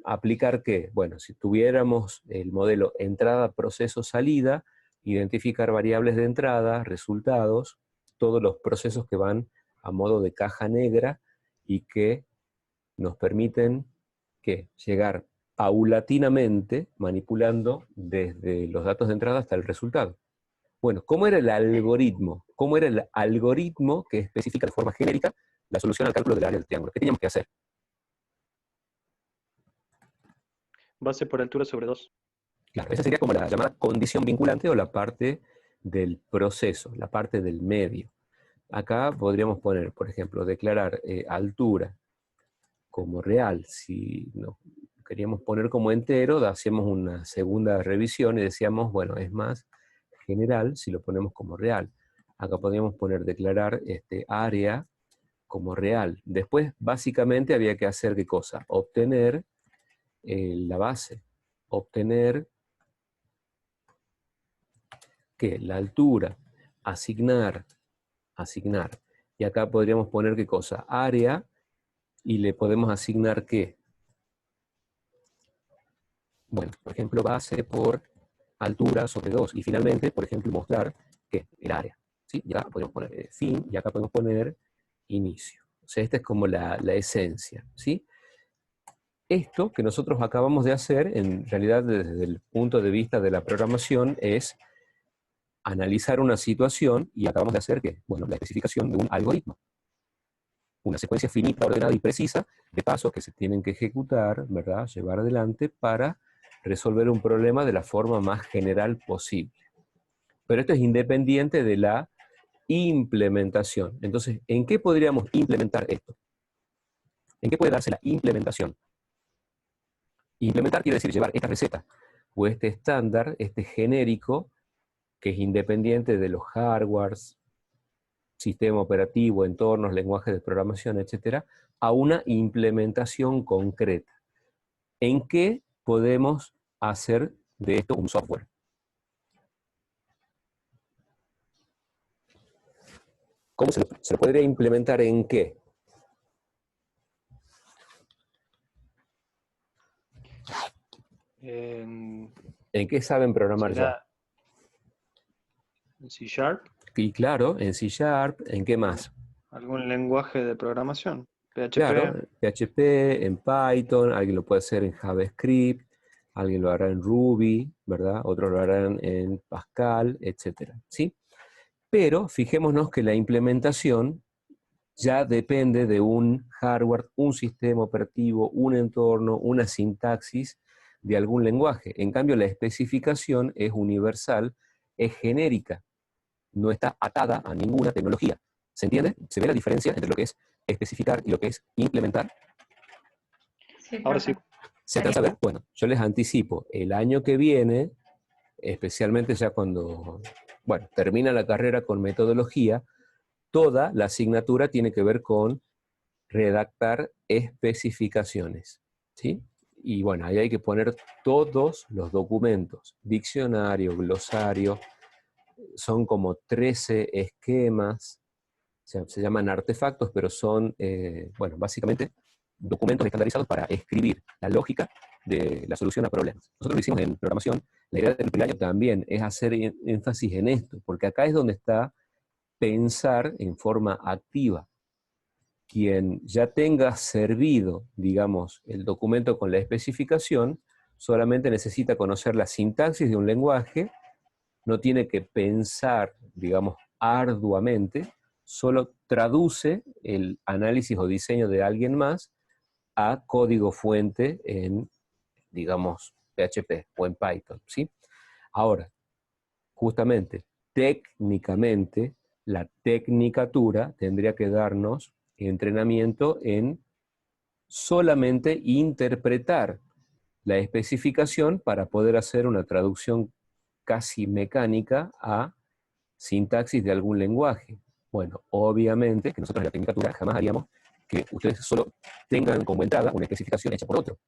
aplicar qué? Bueno, si tuviéramos el modelo entrada, proceso, salida, identificar variables de entrada, resultados, todos los procesos que van a modo de caja negra y que nos permiten ¿qué? Llegar paulatinamente manipulando desde los datos de entrada hasta el resultado. Bueno, ¿cómo era el algoritmo? ¿Cómo era el algoritmo que especifica de forma genérica la solución al cálculo del área del triángulo? ¿Qué teníamos que hacer? Base por altura sobre 2. Claro, esa sería como la llamada condición vinculante o la parte del proceso, la parte del medio. Acá podríamos poner, por ejemplo, declarar altura como real. Si no queríamos poner como entero, hacíamos una segunda revisión y decíamos, bueno, es más general si lo ponemos como real. Acá podríamos poner declarar área como real. Después, básicamente, había que hacer ¿qué cosa? Obtener la base. Obtener ¿qué? La altura. Asignar. Y acá podríamos poner ¿qué cosa? Área, y le podemos asignar ¿qué? Bueno, por ejemplo, base por altura sobre 2. Y finalmente, por ejemplo, mostrar ¿qué? El área. ¿Sí? Ya podemos poner fin, y acá podemos poner inicio. O sea, esta es como la esencia. ¿Sí? Esto que nosotros acabamos de hacer, en realidad desde el punto de vista de la programación, es analizar una situación, y acabamos de hacer ¿qué? Bueno, la especificación de un algoritmo. Una secuencia finita, ordenada y precisa de pasos que se tienen que ejecutar, ¿verdad? Llevar adelante para resolver un problema de la forma más general posible. Pero esto es independiente de la implementación. Entonces, ¿en qué podríamos implementar esto? ¿En qué puede darse la implementación? Implementar quiere decir llevar esta receta o este estándar, este genérico, que es independiente de los hardwares, sistema operativo, entornos, lenguajes de programación, etcétera, a una implementación concreta. ¿En qué podemos hacer de esto un software? ¿Cómo se lo podría implementar en qué? En, ¿En qué saben programar ya? ¿Será en C Sharp? Y claro, en C Sharp, ¿en qué más? ¿Algún lenguaje de programación? Claro, PHP. PHP, en Python, alguien lo puede hacer en JavaScript, alguien lo hará en Ruby, ¿verdad? Otros lo harán en Pascal, etcétera, ¿sí? Pero fijémonos que la implementación ya depende de un hardware, un sistema operativo, un entorno, una sintaxis de algún lenguaje. En cambio, la especificación es universal, es genérica, no está atada a ninguna tecnología. ¿Se entiende? ¿Se ve la diferencia entre lo que es especificar y lo que es implementar? Sí, Ahora sí. profe. ¿Se alcanza a ver? Bueno, yo les anticipo, el año que viene, especialmente ya cuando, bueno, termina la carrera con metodología, toda la asignatura tiene que ver con redactar especificaciones, ¿sí? Y bueno, ahí hay que poner todos los documentos, diccionario, glosario, son como 13 esquemas, se llaman artefactos, pero son, bueno, básicamente documentos estandarizados para escribir la lógica de la solución a problemas. Nosotros lo hicimos en programación, la idea del primer año también es hacer énfasis en esto, porque acá es donde está pensar en forma activa. Quien ya tenga servido, digamos, el documento con la especificación, solamente necesita conocer la sintaxis de un lenguaje, no tiene que pensar, digamos, arduamente, solo traduce el análisis o diseño de alguien más a código fuente en, digamos, PHP o en Python, ¿sí? Ahora, justamente, técnicamente, la tecnicatura tendría que darnos entrenamiento en solamente interpretar la especificación para poder hacer una traducción casi mecánica a sintaxis de algún lenguaje. Bueno, obviamente que nosotros en la tecnicatura jamás haríamos que ustedes solo tengan como entrada una especificación hecha por otro.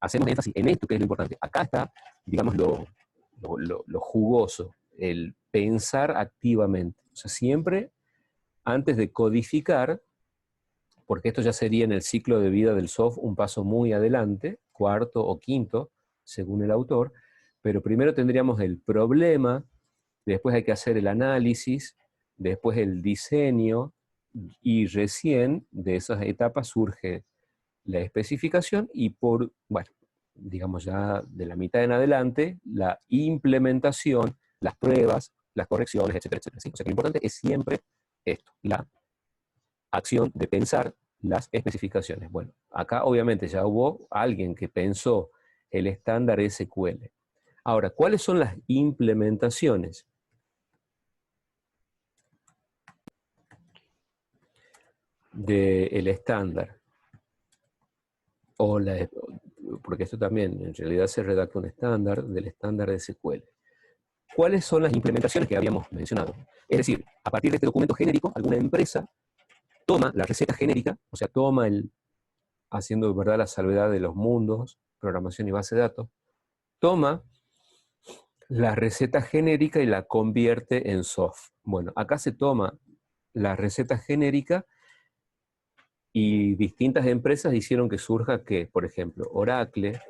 Hacemos énfasis en esto, que es lo importante. Acá está, digamos, lo jugoso, el pensar activamente. O sea, siempre antes de codificar, porque esto ya sería en el ciclo de vida del software un paso muy adelante, cuarto o quinto, según el autor, pero primero tendríamos el problema, después hay que hacer el análisis, después el diseño, y recién de esas etapas surge la especificación y por, bueno, digamos ya de la mitad en adelante, la implementación, las pruebas, las correcciones, etcétera, etcétera. ¿Sí? O sea que lo importante es siempre esto, la acción de pensar las especificaciones. Bueno, acá obviamente ya hubo alguien que pensó el estándar SQL. Ahora, ¿cuáles son las implementaciones? Del estándar? Porque esto también, en realidad se redacta un estándar del estándar de SQL. ¿Cuáles son las implementaciones que habíamos mencionado? Es decir, a partir de este documento genérico, alguna empresa toma la receta genérica, o sea, haciendo verdad la salvedad de los mundos, programación y base de datos, toma la receta genérica y la convierte en soft. Bueno, acá se toma la receta genérica y distintas empresas hicieron que surja que, por ejemplo, Oracle,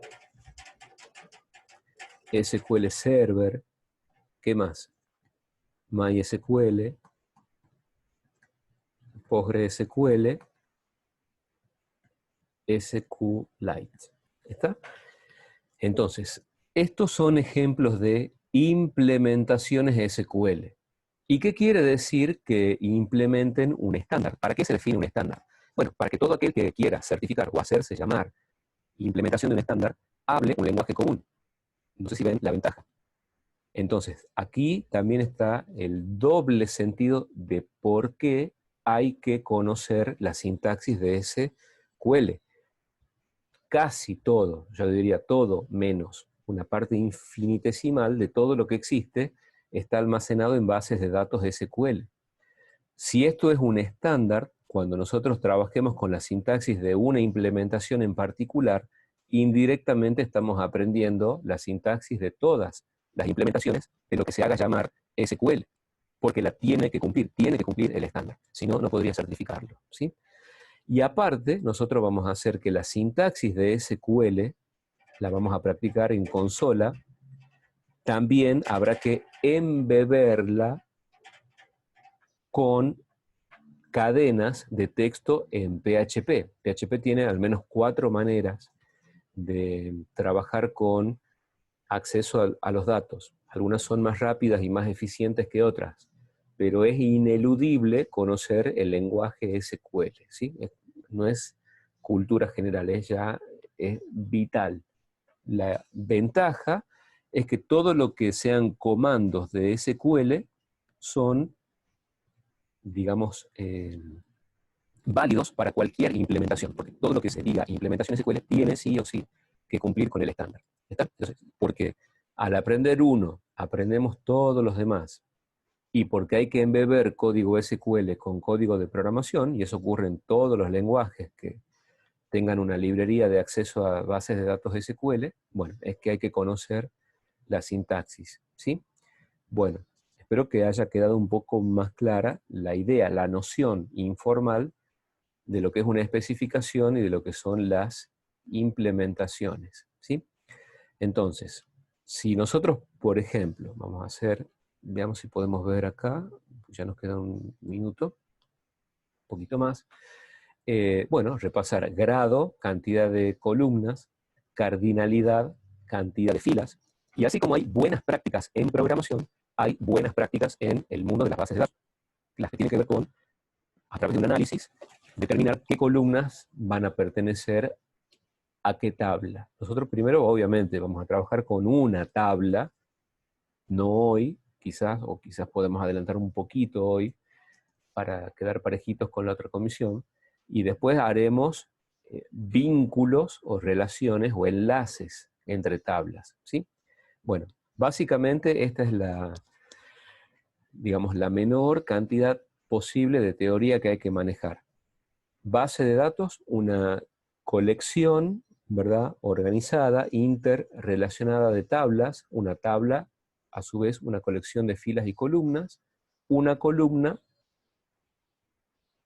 SQL Server, ¿qué más? MySQL, PostgreSQL, SQLite. ¿Está? Entonces, estos son ejemplos de implementaciones SQL. ¿Y qué quiere decir que implementen un estándar? ¿Para qué se define un estándar? Bueno, para que todo aquel que quiera certificar o hacerse llamar implementación de un estándar, hable un lenguaje común. No sé si ven la ventaja. Entonces, aquí también está el doble sentido de por qué hay que conocer la sintaxis de SQL. Casi todo, yo diría todo menos una parte infinitesimal de todo lo que existe está almacenado en bases de datos SQL. Si esto es un estándar, cuando nosotros trabajemos con la sintaxis de una implementación en particular, indirectamente estamos aprendiendo la sintaxis de todas las implementaciones de lo que se haga llamar SQL, porque la tiene que cumplir el estándar, si no, no podría certificarlo, ¿sí? Y aparte, nosotros vamos a hacer que la sintaxis de SQL la vamos a practicar en consola, también habrá que embeberla con cadenas de texto en PHP. PHP tiene al menos 4 maneras de trabajar con acceso a los datos. Algunas son más rápidas y más eficientes que otras, pero es ineludible conocer el lenguaje SQL, ¿sí? No es cultura general, es vital. La ventaja es que todo lo que sean comandos de SQL son, digamos, válidos para cualquier implementación, porque todo lo que se diga implementación SQL tiene sí o sí que cumplir con el estándar. ¿Está? Entonces, porque al aprender uno, aprendemos todos los demás, y porque hay que embeber código SQL con código de programación, y eso ocurre en todos los lenguajes que tengan una librería de acceso a bases de datos SQL, bueno, es que hay que conocer la sintaxis, ¿sí? Bueno, espero que haya quedado un poco más clara la idea, la noción informal de lo que es una especificación y de lo que son las implementaciones, ¿sí? Entonces, si nosotros, por ejemplo, vamos a hacer, veamos si podemos ver acá, ya nos queda un minuto, un poquito más. Bueno, repasar grado, cantidad de columnas, cardinalidad, cantidad de filas, y así como hay buenas prácticas en programación, hay buenas prácticas en el mundo de las bases de datos, las que tienen que ver con, a través de un análisis, determinar qué columnas van a pertenecer a qué tabla. Nosotros primero, obviamente, vamos a trabajar con una tabla, no hoy, quizás, o quizás podemos adelantar un poquito hoy, para quedar parejitos con la otra comisión, y después haremos vínculos o relaciones o enlaces entre tablas, ¿sí? Bueno, básicamente esta es digamos, la menor cantidad posible de teoría que hay que manejar. Base de datos, una colección, ¿verdad?, organizada, interrelacionada de tablas, una tabla, a su vez, una colección de filas y columnas, una columna,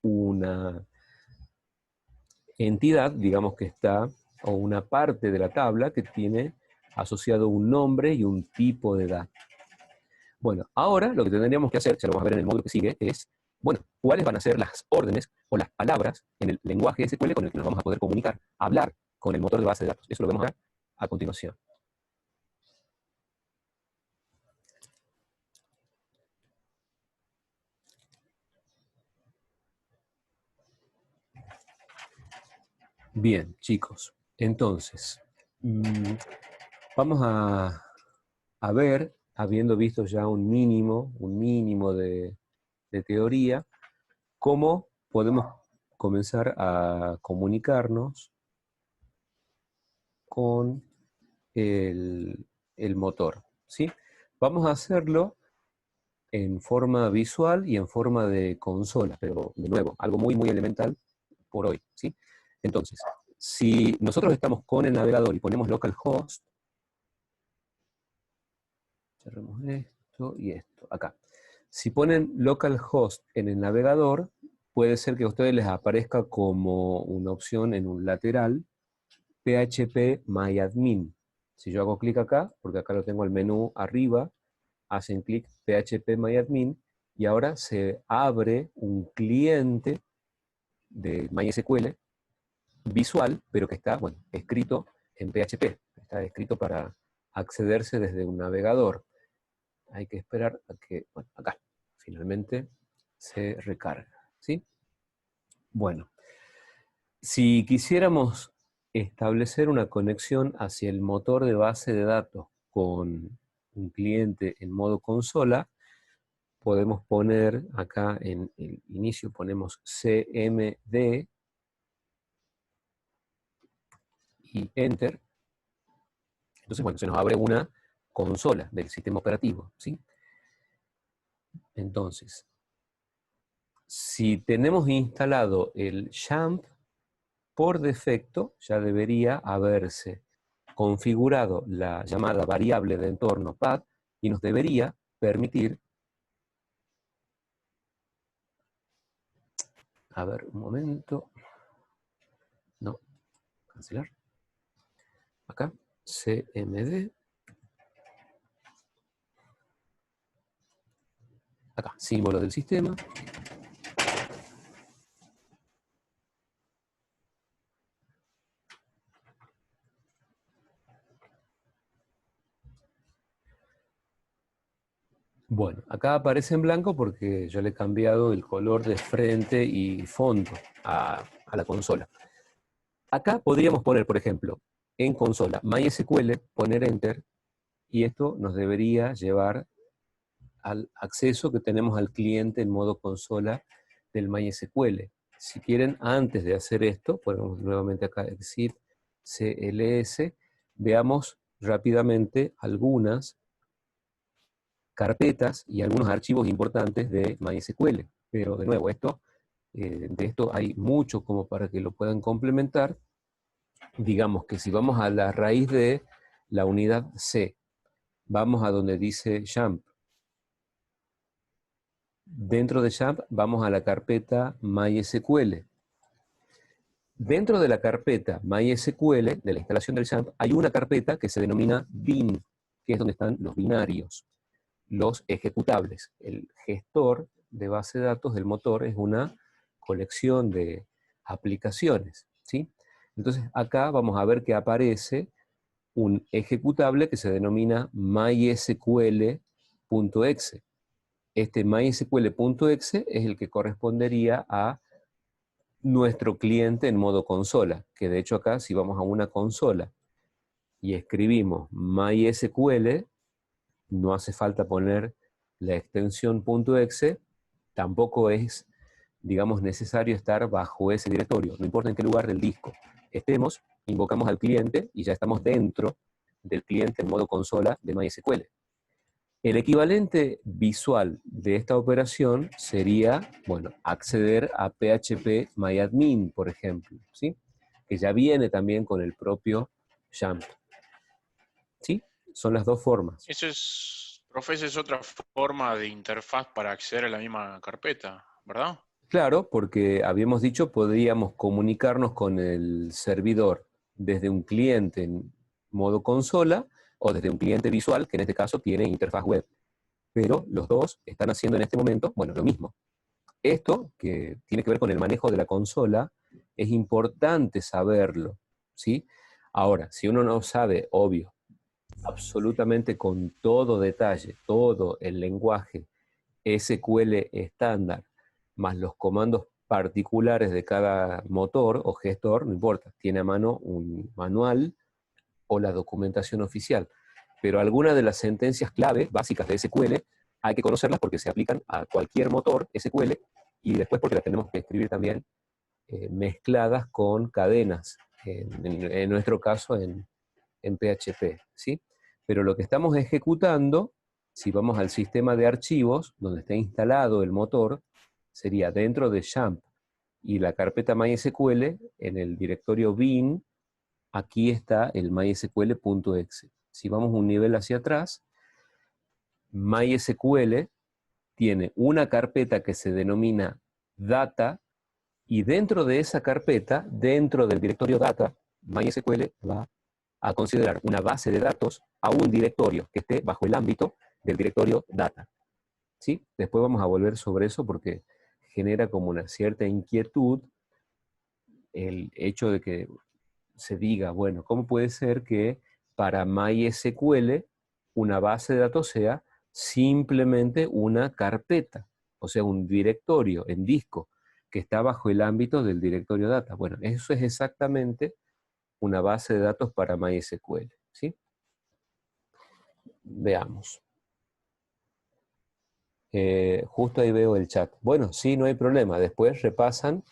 una entidad, digamos que está, o una parte de la tabla que tiene asociado un nombre y un tipo de datos. Bueno, ahora lo que tendríamos que hacer, ya lo vamos a ver en el módulo que sigue, es, bueno, cuáles van a ser las órdenes o las palabras en el lenguaje SQL con el que nos vamos a poder comunicar, hablar con el motor de base de datos. Eso lo vamos a ver a continuación. Bien, chicos, entonces, vamos a a ver, habiendo visto ya un mínimo de teoría, cómo podemos comenzar a comunicarnos con el motor, ¿sí? Vamos a hacerlo en forma visual y en forma de consola, pero de nuevo, algo muy, muy elemental por hoy, ¿sí? Entonces, si nosotros estamos con el navegador y ponemos localhost, cerremos esto y esto, acá. Si ponen localhost en el navegador, puede ser que a ustedes les aparezca como una opción en un lateral, phpMyAdmin. Si yo hago clic acá, porque acá lo tengo el menú arriba, hacen clic phpMyAdmin, y ahora se abre un cliente de MySQL visual, pero que está, bueno, escrito en PHP. Está escrito para accederse desde un navegador. Hay que esperar a que, bueno, acá, finalmente se recarga, ¿sí? Bueno, si quisiéramos establecer una conexión hacia el motor de base de datos con un cliente en modo consola, podemos poner acá en el inicio, ponemos cmd y enter. Entonces, bueno, se nos abre una consola del sistema operativo, ¿sí? Entonces, si tenemos instalado el XAMPP, por defecto ya debería haberse configurado la llamada variable de entorno path y nos debería permitir, a ver, un momento, no, cancelar, acá, cmd, acá, símbolo del sistema, bueno, acá aparece en blanco porque yo le he cambiado el color de frente y fondo a la consola. Acá podríamos poner, por ejemplo, en consola MySQL, poner Enter, y esto nos debería llevar al acceso que tenemos al cliente en modo consola del MySQL. Si quieren, antes de hacer esto, ponemos nuevamente acá exit cls, veamos rápidamente algunas carpetas y algunos archivos importantes de MySQL. Pero de nuevo, de esto hay mucho como para que lo puedan complementar. Digamos que si vamos a la raíz de la unidad C, vamos a donde dice XAMPP. Dentro de XAMPP vamos a la carpeta MySQL. Dentro de la carpeta MySQL, de la instalación del XAMPP, hay una carpeta que se denomina bin, que es donde están los binarios, los ejecutables. El gestor de base de datos del motor es una colección de aplicaciones, ¿sí? Entonces acá vamos a ver que aparece un ejecutable que se denomina mysql.exe. Este mysql.exe es el que correspondería a nuestro cliente en modo consola, que de hecho acá si vamos a una consola y escribimos mysql, no hace falta poner la extensión .exe, tampoco es, digamos, necesario estar bajo ese directorio, no importa en qué lugar del disco estemos, invocamos al cliente y ya estamos dentro del cliente en modo consola de MySQL. El equivalente visual de esta operación sería, bueno, acceder a phpMyAdmin, por ejemplo, ¿sí? Que ya viene también con el propio XAMPP. ¿Sí? Son las dos formas. Eso es, profe, esa es otra forma de interfaz para acceder a la misma carpeta, ¿verdad? Claro, porque habíamos dicho podríamos comunicarnos con el servidor desde un cliente en modo consola o desde un cliente visual, que en este caso tiene interfaz web. Pero los dos están haciendo en este momento, bueno, lo mismo. Esto, que tiene que ver con el manejo de la consola, es importante saberlo, ¿sí? Ahora, si uno no sabe, obvio, absolutamente con todo detalle, todo el lenguaje SQL estándar, más los comandos particulares de cada motor o gestor, no importa, tiene a mano un manual o la documentación oficial. pero algunas de las sentencias clave básicas de SQL hay que conocerlas porque se aplican a cualquier motor SQL, y después porque las tenemos que escribir también mezcladas con cadenas, en nuestro caso en PHP, ¿sí? Pero lo que estamos ejecutando, si vamos al sistema de archivos, donde está instalado el motor, sería dentro de XAMPP y la carpeta MySQL, en el directorio bin, aquí está el mysql.exe. Si vamos un nivel hacia atrás, MySQL tiene una carpeta que se denomina data, y dentro de esa carpeta, dentro del directorio data, MySQL va a considerar una base de datos a un directorio que esté bajo el ámbito del directorio data. ¿Sí? Después vamos a volver sobre eso porque genera como una cierta inquietud el hecho de que se diga, bueno, ¿cómo puede ser que para MySQL una base de datos sea simplemente una carpeta, o sea, un directorio en disco que está bajo el ámbito del directorio data? Bueno, eso es exactamente una base de datos para MySQL, ¿sí? Veamos. Justo ahí veo el chat. Bueno, sí, no hay problema. Después repasan,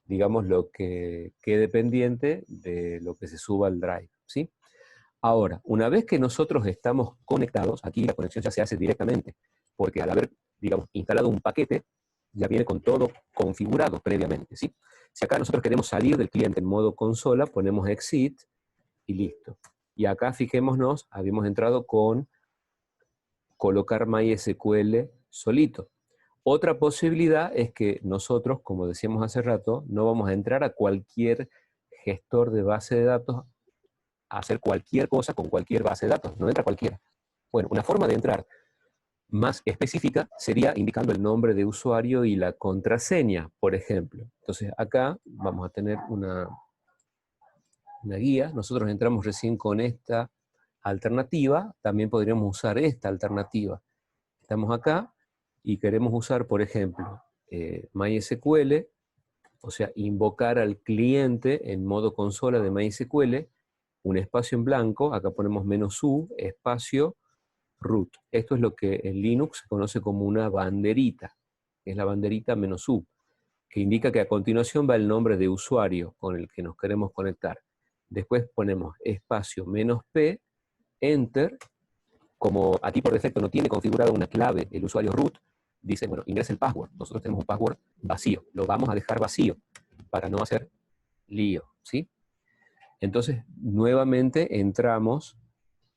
digamos, lo que quede pendiente de lo que se suba al Drive, ¿sí? Ahora, una vez que nosotros estamos conectados, aquí la conexión ya se hace directamente, porque al haber, digamos, instalado un paquete, ya viene con todo configurado previamente, ¿sí? Si acá nosotros queremos salir del cliente en modo consola, ponemos exit y listo. Y acá, fijémonos, habíamos entrado con colocar MySQL solito. Otra posibilidad es que nosotros, como decíamos hace rato, no vamos a entrar a cualquier gestor de base de datos a hacer cualquier cosa con cualquier base de datos. No entra cualquiera. Bueno, una forma de entrar más específica sería indicando el nombre de usuario y la contraseña, por ejemplo. Entonces acá vamos a tener una guía. Nosotros entramos recién con esta alternativa, también podríamos usar esta alternativa. Estamos acá y queremos usar, por ejemplo, MySQL, o sea, invocar al cliente en modo consola de MySQL, un espacio en blanco, acá ponemos -u, espacio, root. Esto es lo que en Linux se conoce como una banderita, es la banderita -u, que indica que a continuación va el nombre de usuario con el que nos queremos conectar. Después ponemos espacio -p, enter. Como aquí por defecto no tiene configurada una clave el usuario root, dice, bueno, ingresa el password. Nosotros tenemos un password vacío, lo vamos a dejar vacío para no hacer lío, ¿sí? Entonces, nuevamente entramos,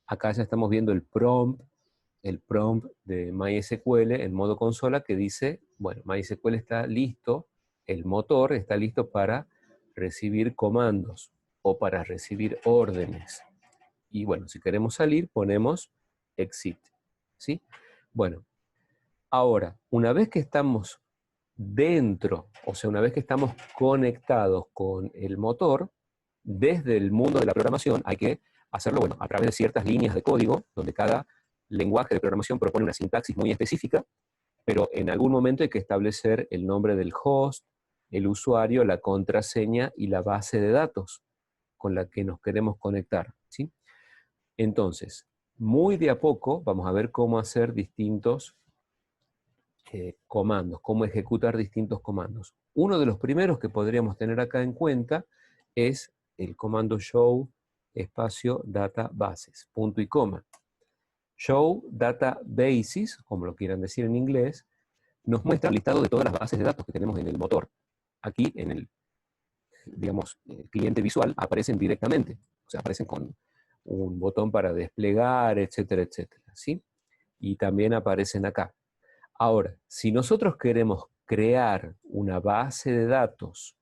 acá ya estamos viendo el prompt de MySQL en modo consola que dice, bueno, MySQL está listo, el motor está listo para recibir comandos o para recibir órdenes. Y bueno, si queremos salir, ponemos exit, ¿sí? Bueno, ahora, una vez que estamos dentro, o sea, una vez que estamos conectados con el motor, desde el mundo de la programación hay que hacerlo, bueno, a través de ciertas líneas de código, donde cada lenguaje de programación propone una sintaxis muy específica, pero en algún momento hay que establecer el nombre del host, el usuario, la contraseña y la base de datos con la que nos queremos conectar, ¿sí? Entonces, muy de a poco vamos a ver cómo hacer distintos comandos, cómo ejecutar distintos comandos. Uno de los primeros que podríamos tener acá en cuenta es el comando show espacio databases, punto y coma. Show databases, como lo quieran decir en inglés, nos muestra el listado de todas las bases de datos que tenemos en el motor. Aquí en el, digamos, cliente visual aparecen directamente, o sea, aparecen con un botón para desplegar, etcétera, etcétera, ¿sí? Y también aparecen acá. Ahora, si nosotros queremos crear una base de datos,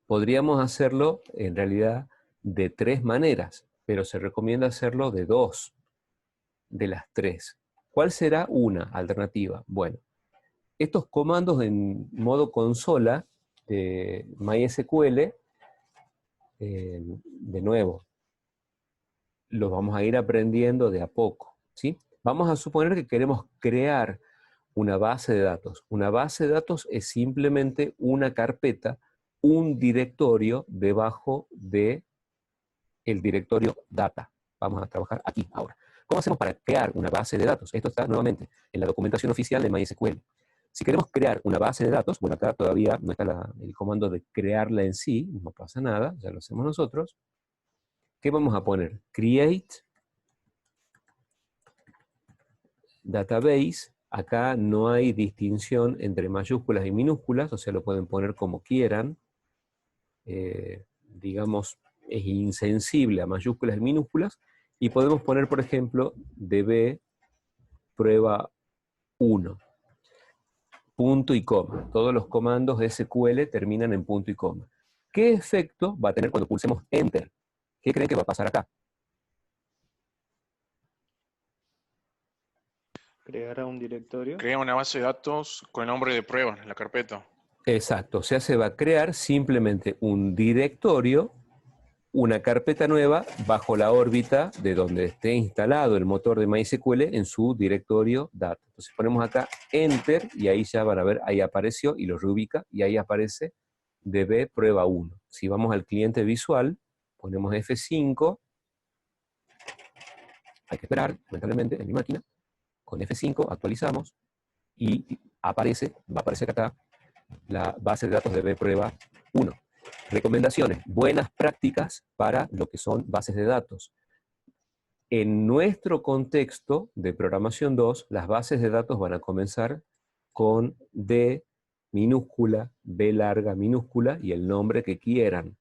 podríamos hacerlo en realidad de 3 maneras, pero se recomienda hacerlo de 2 de las 3. ¿Cuál será una alternativa? Bueno, estos comandos en modo consola de MySQL, de nuevo, los vamos a ir aprendiendo de a poco, ¿sí? Vamos a suponer que queremos crear una base de datos. Una base de datos es simplemente una carpeta, un directorio debajo de el directorio data, Vamos a trabajar aquí ahora. ¿Cómo hacemos para crear una base de datos? Esto está nuevamente en la documentación oficial de MySQL. Si queremos crear una base de datos, bueno, acá todavía no está el comando de crearla en sí, no pasa nada, ya lo hacemos nosotros. ¿Qué vamos a poner? Create database. Acá no hay distinción entre mayúsculas y minúsculas, o sea, lo pueden poner como quieran. Digamos, es insensible a mayúsculas y minúsculas. Y podemos poner, por ejemplo, db prueba 1. Punto y coma. Todos los comandos de SQL terminan en punto y coma. ¿Qué efecto va a tener cuando pulsemos Enter? ¿Qué creen que va a pasar acá? Crear a un directorio. Crea una base de datos con el nombre de prueba en la carpeta. Exacto, o sea, se va a crear simplemente un directorio, una carpeta nueva bajo la órbita de donde esté instalado el motor de MySQL en su directorio data. Entonces ponemos acá Enter y ahí ya van a ver, ahí apareció y lo reubica y ahí aparece db prueba 1. Si vamos al cliente visual, ponemos F5, hay que esperar, lamentablemente, en mi máquina, con F5 actualizamos y aparece, va a aparecer acá la base de datos db prueba 1. Recomendaciones, buenas prácticas para lo que son bases de datos. En nuestro contexto de programación 2, las bases de datos van a comenzar con D minúscula, B larga minúscula y el nombre que quieran.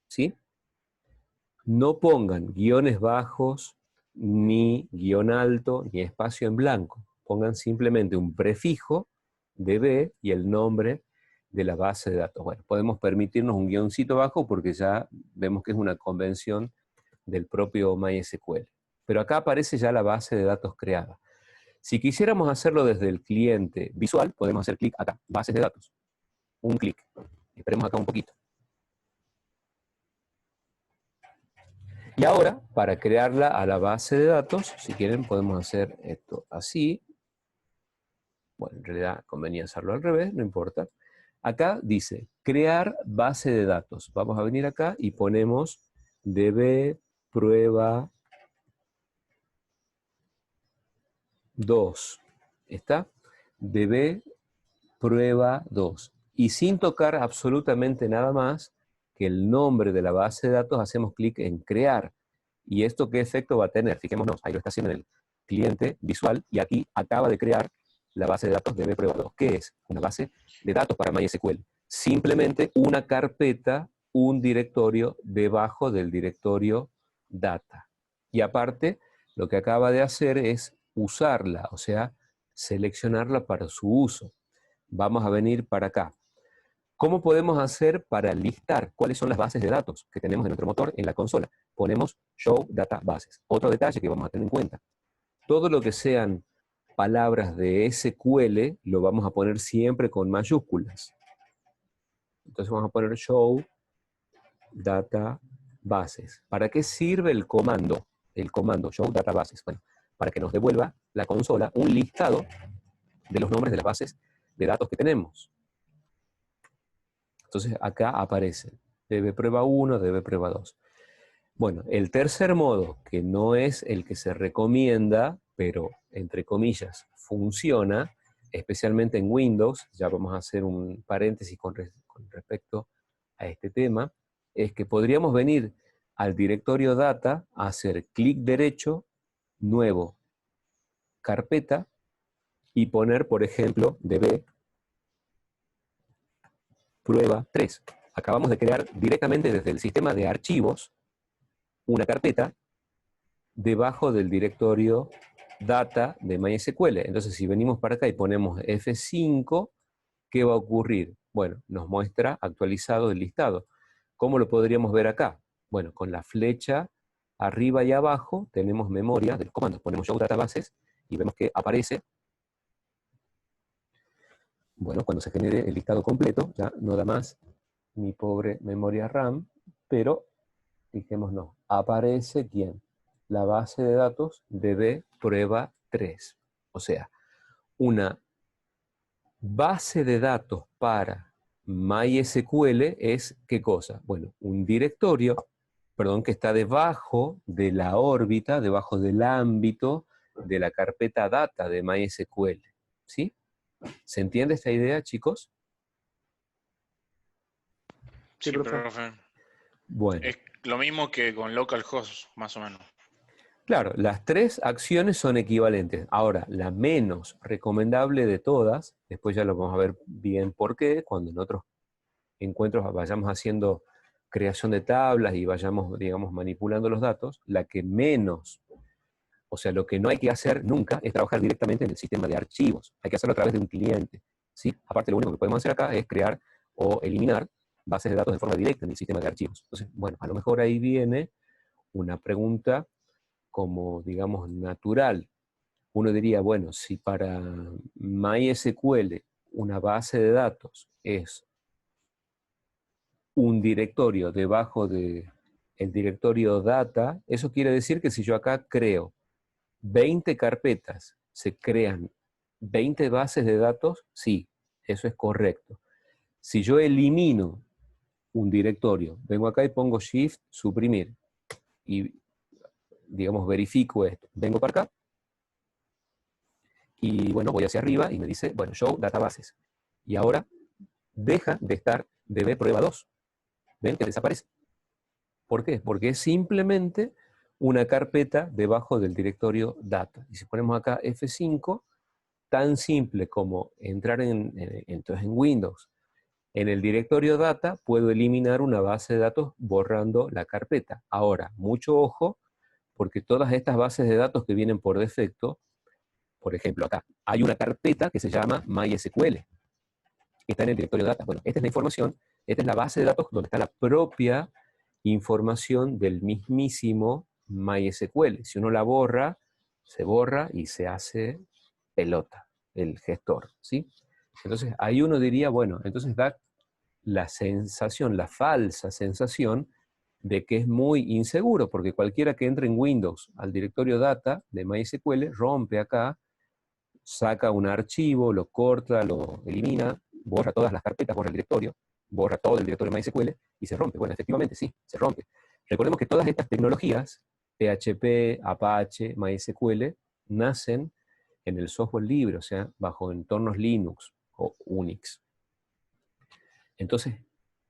¿Sí? No pongan guiones bajos, ni guión alto, ni espacio en blanco. Pongan simplemente un prefijo de B y el nombre de la base de datos. Bueno, podemos permitirnos un guioncito bajo porque ya vemos que es una convención del propio MySQL. Pero acá aparece ya la base de datos creada. Si quisiéramos hacerlo desde el cliente visual, podemos hacer clic acá, bases de datos. Un clic. Esperemos acá un poquito. Y ahora, para crearla a la base de datos, si quieren podemos hacer esto así. Bueno, en realidad convenía hacerlo al revés, no importa. Acá dice, crear base de datos. Vamos a venir acá y ponemos db prueba 2. ¿Está? db prueba 2. Y sin tocar absolutamente nada más que el nombre de la base de datos, hacemos clic en crear. ¿Y esto qué efecto va a tener? Fijémonos, ahí lo está haciendo en el cliente visual y aquí acaba de crear la base de datos db prueba 2. ¿Qué es? Una base de datos para MySQL. Simplemente una carpeta, un directorio debajo del directorio data. Y aparte, lo que acaba de hacer es usarla, o sea, seleccionarla para su uso. Vamos a venir para acá. ¿Cómo podemos hacer para listar cuáles son las bases de datos que tenemos en nuestro motor en la consola? Ponemos Show Data Bases. Otro detalle que vamos a tener en cuenta. Todo lo que sean palabras de SQL lo vamos a poner siempre con mayúsculas. Entonces vamos a poner Show Data Bases. ¿Para qué sirve el comando? El comando Show Data Bases. Bueno, para que nos devuelva la consola un listado de los nombres de las bases de datos que tenemos. Entonces acá aparece db prueba 1, db prueba 2. Bueno, el tercer modo, que no es el que se recomienda, pero entre comillas funciona, especialmente en Windows, ya vamos a hacer un paréntesis con respecto a este tema, es que podríamos venir al directorio data, a hacer clic derecho, nuevo, carpeta, y poner, por ejemplo, db prueba 3. Acabamos de crear directamente desde el sistema de archivos una carpeta debajo del directorio data de MySQL. Entonces, si venimos para acá y ponemos F5, ¿qué va a ocurrir? Bueno, nos muestra actualizado el listado. ¿Cómo lo podríamos ver acá? Bueno, con la flecha arriba y abajo tenemos memoria del comando. Ponemos Show Databases y vemos que aparece. Bueno, cuando se genere el listado completo, ya no da más mi pobre memoria RAM, pero fijémonos, aparece ¿quién? La base de datos db prueba 3. O sea, una base de datos para MySQL es ¿qué cosa? Bueno, un directorio perdón, que está debajo de la órbita, debajo del ámbito de la carpeta data de MySQL. ¿Sí? ¿Se entiende esta idea, chicos? Sí, Sí, profe. profe. Bueno, Es lo mismo que con localhost, más o menos. claro, las tres acciones son equivalentes. Ahora, la menos recomendable de todas, después ya lo vamos a ver bien por qué, cuando en otros encuentros vayamos haciendo creación de tablas y vayamos, digamos, manipulando los datos, la que menos, o sea, lo que no hay que hacer nunca es trabajar directamente en el sistema de archivos. Hay que hacerlo a través de un cliente, ¿sí? Aparte, lo único que podemos hacer acá es crear o eliminar bases de datos de forma directa en el sistema de archivos. Entonces, bueno, a lo mejor ahí viene una pregunta como, digamos, natural. Uno diría, bueno, si para MySQL una base de datos es un directorio debajo de el directorio data, eso quiere decir que si yo acá creo 20 carpetas, se crean 20 bases de datos, sí, eso es correcto. Si yo elimino un directorio, vengo acá y pongo Shift, suprimir, y digamos verifico esto, vengo para acá, y bueno, voy hacia arriba y me dice, bueno, show databases. Y ahora deja de estar DB prueba 2. ¿Ven que desaparece? ¿Por qué? Porque es simplemente una carpeta debajo del directorio data. Y si ponemos acá F5, tan simple como entrar entonces en Windows, en el directorio data, puedo eliminar una base de datos borrando la carpeta. Ahora, mucho ojo, porque todas estas bases de datos que vienen por defecto, por ejemplo, acá hay una carpeta que se llama MySQL, que está en el directorio data. Bueno, esta es la información, esta es la base de datos donde está la propia información del mismísimo MySQL. Si uno la borra, se borra y se hace pelota, el gestor, ¿sí? Entonces, ahí uno diría, bueno, entonces da la sensación, la falsa sensación de que es muy inseguro, porque cualquiera que entre en Windows al directorio data de MySQL rompe acá, saca un archivo, lo corta, lo elimina, borra todas las carpetas, borra el directorio, borra todo el directorio MySQL y se rompe. Bueno, efectivamente sí, se rompe. Recordemos que todas estas tecnologías, PHP, Apache, MySQL, nacen en el software libre, o sea, bajo entornos Linux o Unix. Entonces,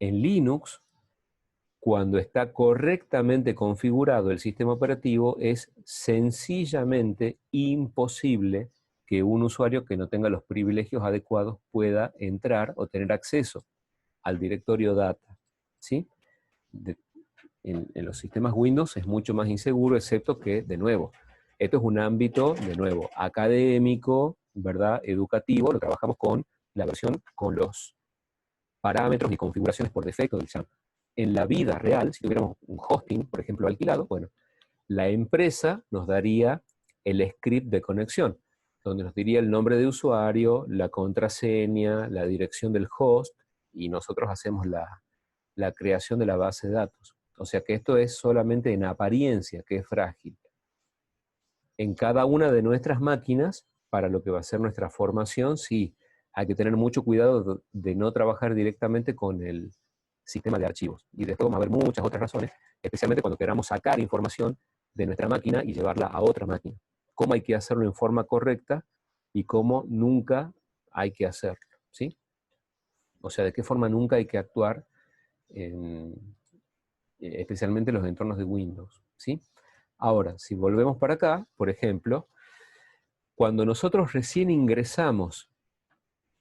en Linux, cuando está correctamente configurado el sistema operativo, es sencillamente imposible que un usuario que no tenga los privilegios adecuados pueda entrar o tener acceso al directorio data, ¿sí? En los sistemas Windows es mucho más inseguro, excepto que, de nuevo, esto es un ámbito, de nuevo, académico, ¿verdad? Educativo, lo trabajamos con la versión, con los parámetros y configuraciones por defecto del XAMPP. En la vida real, si tuviéramos un hosting, por ejemplo, alquilado, bueno, la empresa nos daría el script de conexión, donde nos diría el nombre de usuario, la contraseña, la dirección del host, y nosotros hacemos la creación de la base de datos. O sea que esto es solamente en apariencia, que es frágil. En cada una de nuestras máquinas, para lo que va a ser nuestra formación, sí, hay que tener mucho cuidado de no trabajar directamente con el sistema de archivos. Y después vamos a ver muchas otras razones, especialmente cuando queramos sacar información de nuestra máquina y llevarla a otra máquina. Cómo hay que hacerlo en forma correcta y cómo nunca hay que hacerlo, ¿sí? O sea, de qué forma nunca hay que actuar, especialmente en los entornos de Windows, ¿sí? Ahora, si volvemos para acá, por ejemplo, cuando nosotros recién ingresamos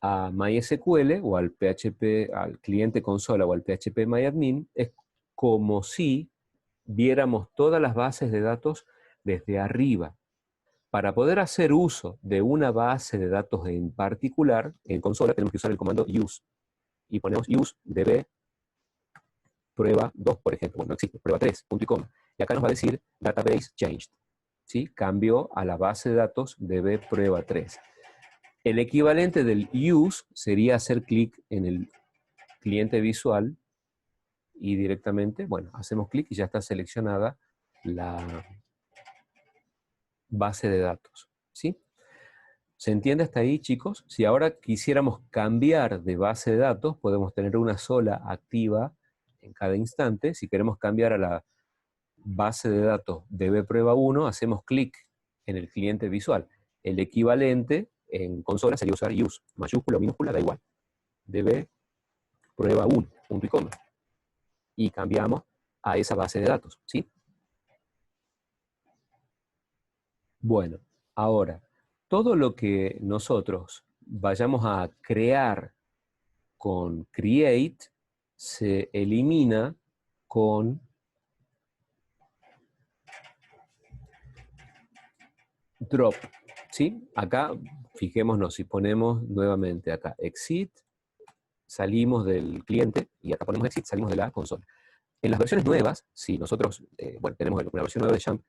a MySQL o al PHP, al cliente consola o al PHP MyAdmin, es como si viéramos todas las bases de datos desde arriba. Para poder hacer uso de una base de datos en particular, en consola tenemos que usar el comando use. Y ponemos use db prueba 2, por ejemplo. Bueno, no existe, prueba 3, punto y coma. Y acá nos va a decir database changed. ¿Sí? Cambio a la base de datos db prueba 3. El equivalente del use sería hacer clic en el cliente visual y directamente, bueno, hacemos clic y ya está seleccionada la base de datos, ¿sí? ¿Se entiende hasta ahí, chicos? Si ahora quisiéramos cambiar de base de datos, podemos tener una sola activa en cada instante. Si queremos cambiar a la base de datos dbprueba1, hacemos clic en el cliente visual. El equivalente en consola sería usar use, mayúscula o minúscula, da igual. dbprueba1, punto y coma. Y cambiamos a esa base de datos, ¿sí? Bueno, ahora, todo lo que nosotros vayamos a crear con create se elimina con drop, ¿sí? Acá, fijémonos, si ponemos nuevamente acá exit, salimos del cliente, y acá ponemos exit, salimos de la consola. En las versiones nuevas, si nosotros, bueno, tenemos una versión nueva de Jamp,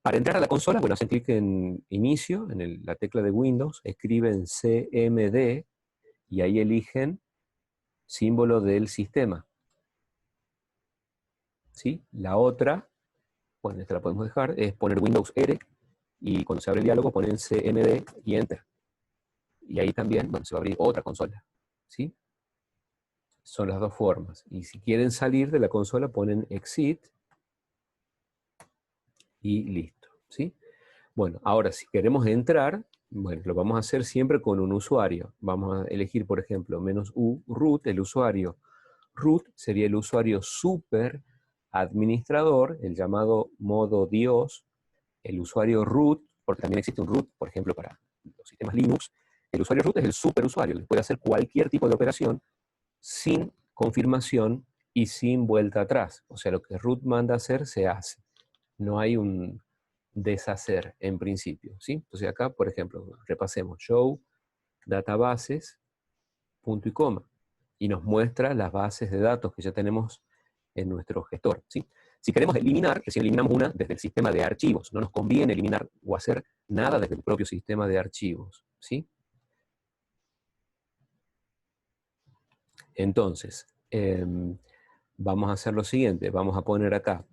para entrar a la consola, bueno, hacen clic en inicio, en la tecla de Windows, escriben CMD, y ahí eligen símbolo del sistema. ¿Sí? La otra, bueno, esta la podemos dejar, es poner Windows R, y cuando se abre el diálogo ponen CMD y Enter. Y ahí también, bueno, se va a abrir otra consola. ¿Sí? Son las dos formas. Y si quieren salir de la consola ponen Exit y listo. ¿Sí? Bueno, ahora si queremos entrar, bueno, lo vamos a hacer siempre con un usuario. Vamos a elegir, por ejemplo, -u root, el usuario root sería el usuario super administrador, el llamado modo Dios, el usuario root, porque también existe un root, por ejemplo, para los sistemas Linux. El usuario root es el superusuario, que puede hacer cualquier tipo de operación sin confirmación y sin vuelta atrás. O sea, lo que root manda hacer, se hace. No hay un deshacer en principio, ¿sí? Entonces acá, por ejemplo, repasemos show databases, punto y coma, y nos muestra las bases de datos que ya tenemos en nuestro gestor, ¿sí? Si queremos eliminar, recién eliminamos una desde el sistema de archivos, no nos conviene eliminar o hacer nada desde el propio sistema de archivos, ¿sí? Entonces, vamos a hacer lo siguiente, vamos a poner acá,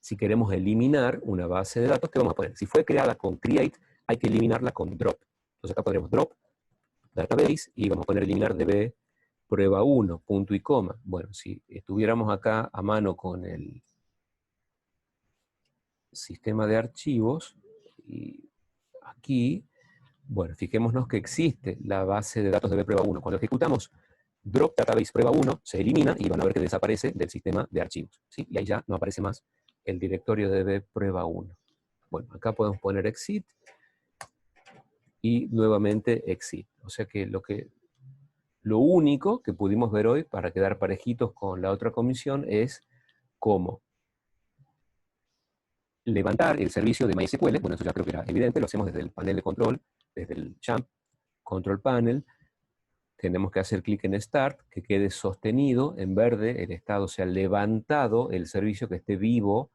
si queremos eliminar una base de datos, ¿qué vamos a poner? Si fue creada con create, hay que eliminarla con drop. Entonces acá pondremos drop, database, y vamos a poner eliminar db prueba1, punto y coma. Bueno, si estuviéramos acá a mano con el sistema de archivos, y aquí, bueno, fijémonos que existe la base de datos db prueba1. Cuando ejecutamos drop database prueba1, se elimina y van a ver que desaparece del sistema de archivos, ¿sí? Y ahí ya no aparece más el directorio de db prueba1. Bueno, acá podemos poner exit y nuevamente exit. O sea que lo único que pudimos ver hoy, para quedar parejitos con la otra comisión, es cómo levantar el servicio de MySQL. Bueno, eso ya creo que era evidente, lo hacemos desde el panel de control, desde el Jamp Control Panel. Tenemos que hacer clic en Start, que quede sostenido en verde el estado, o sea, levantado el servicio, que esté vivo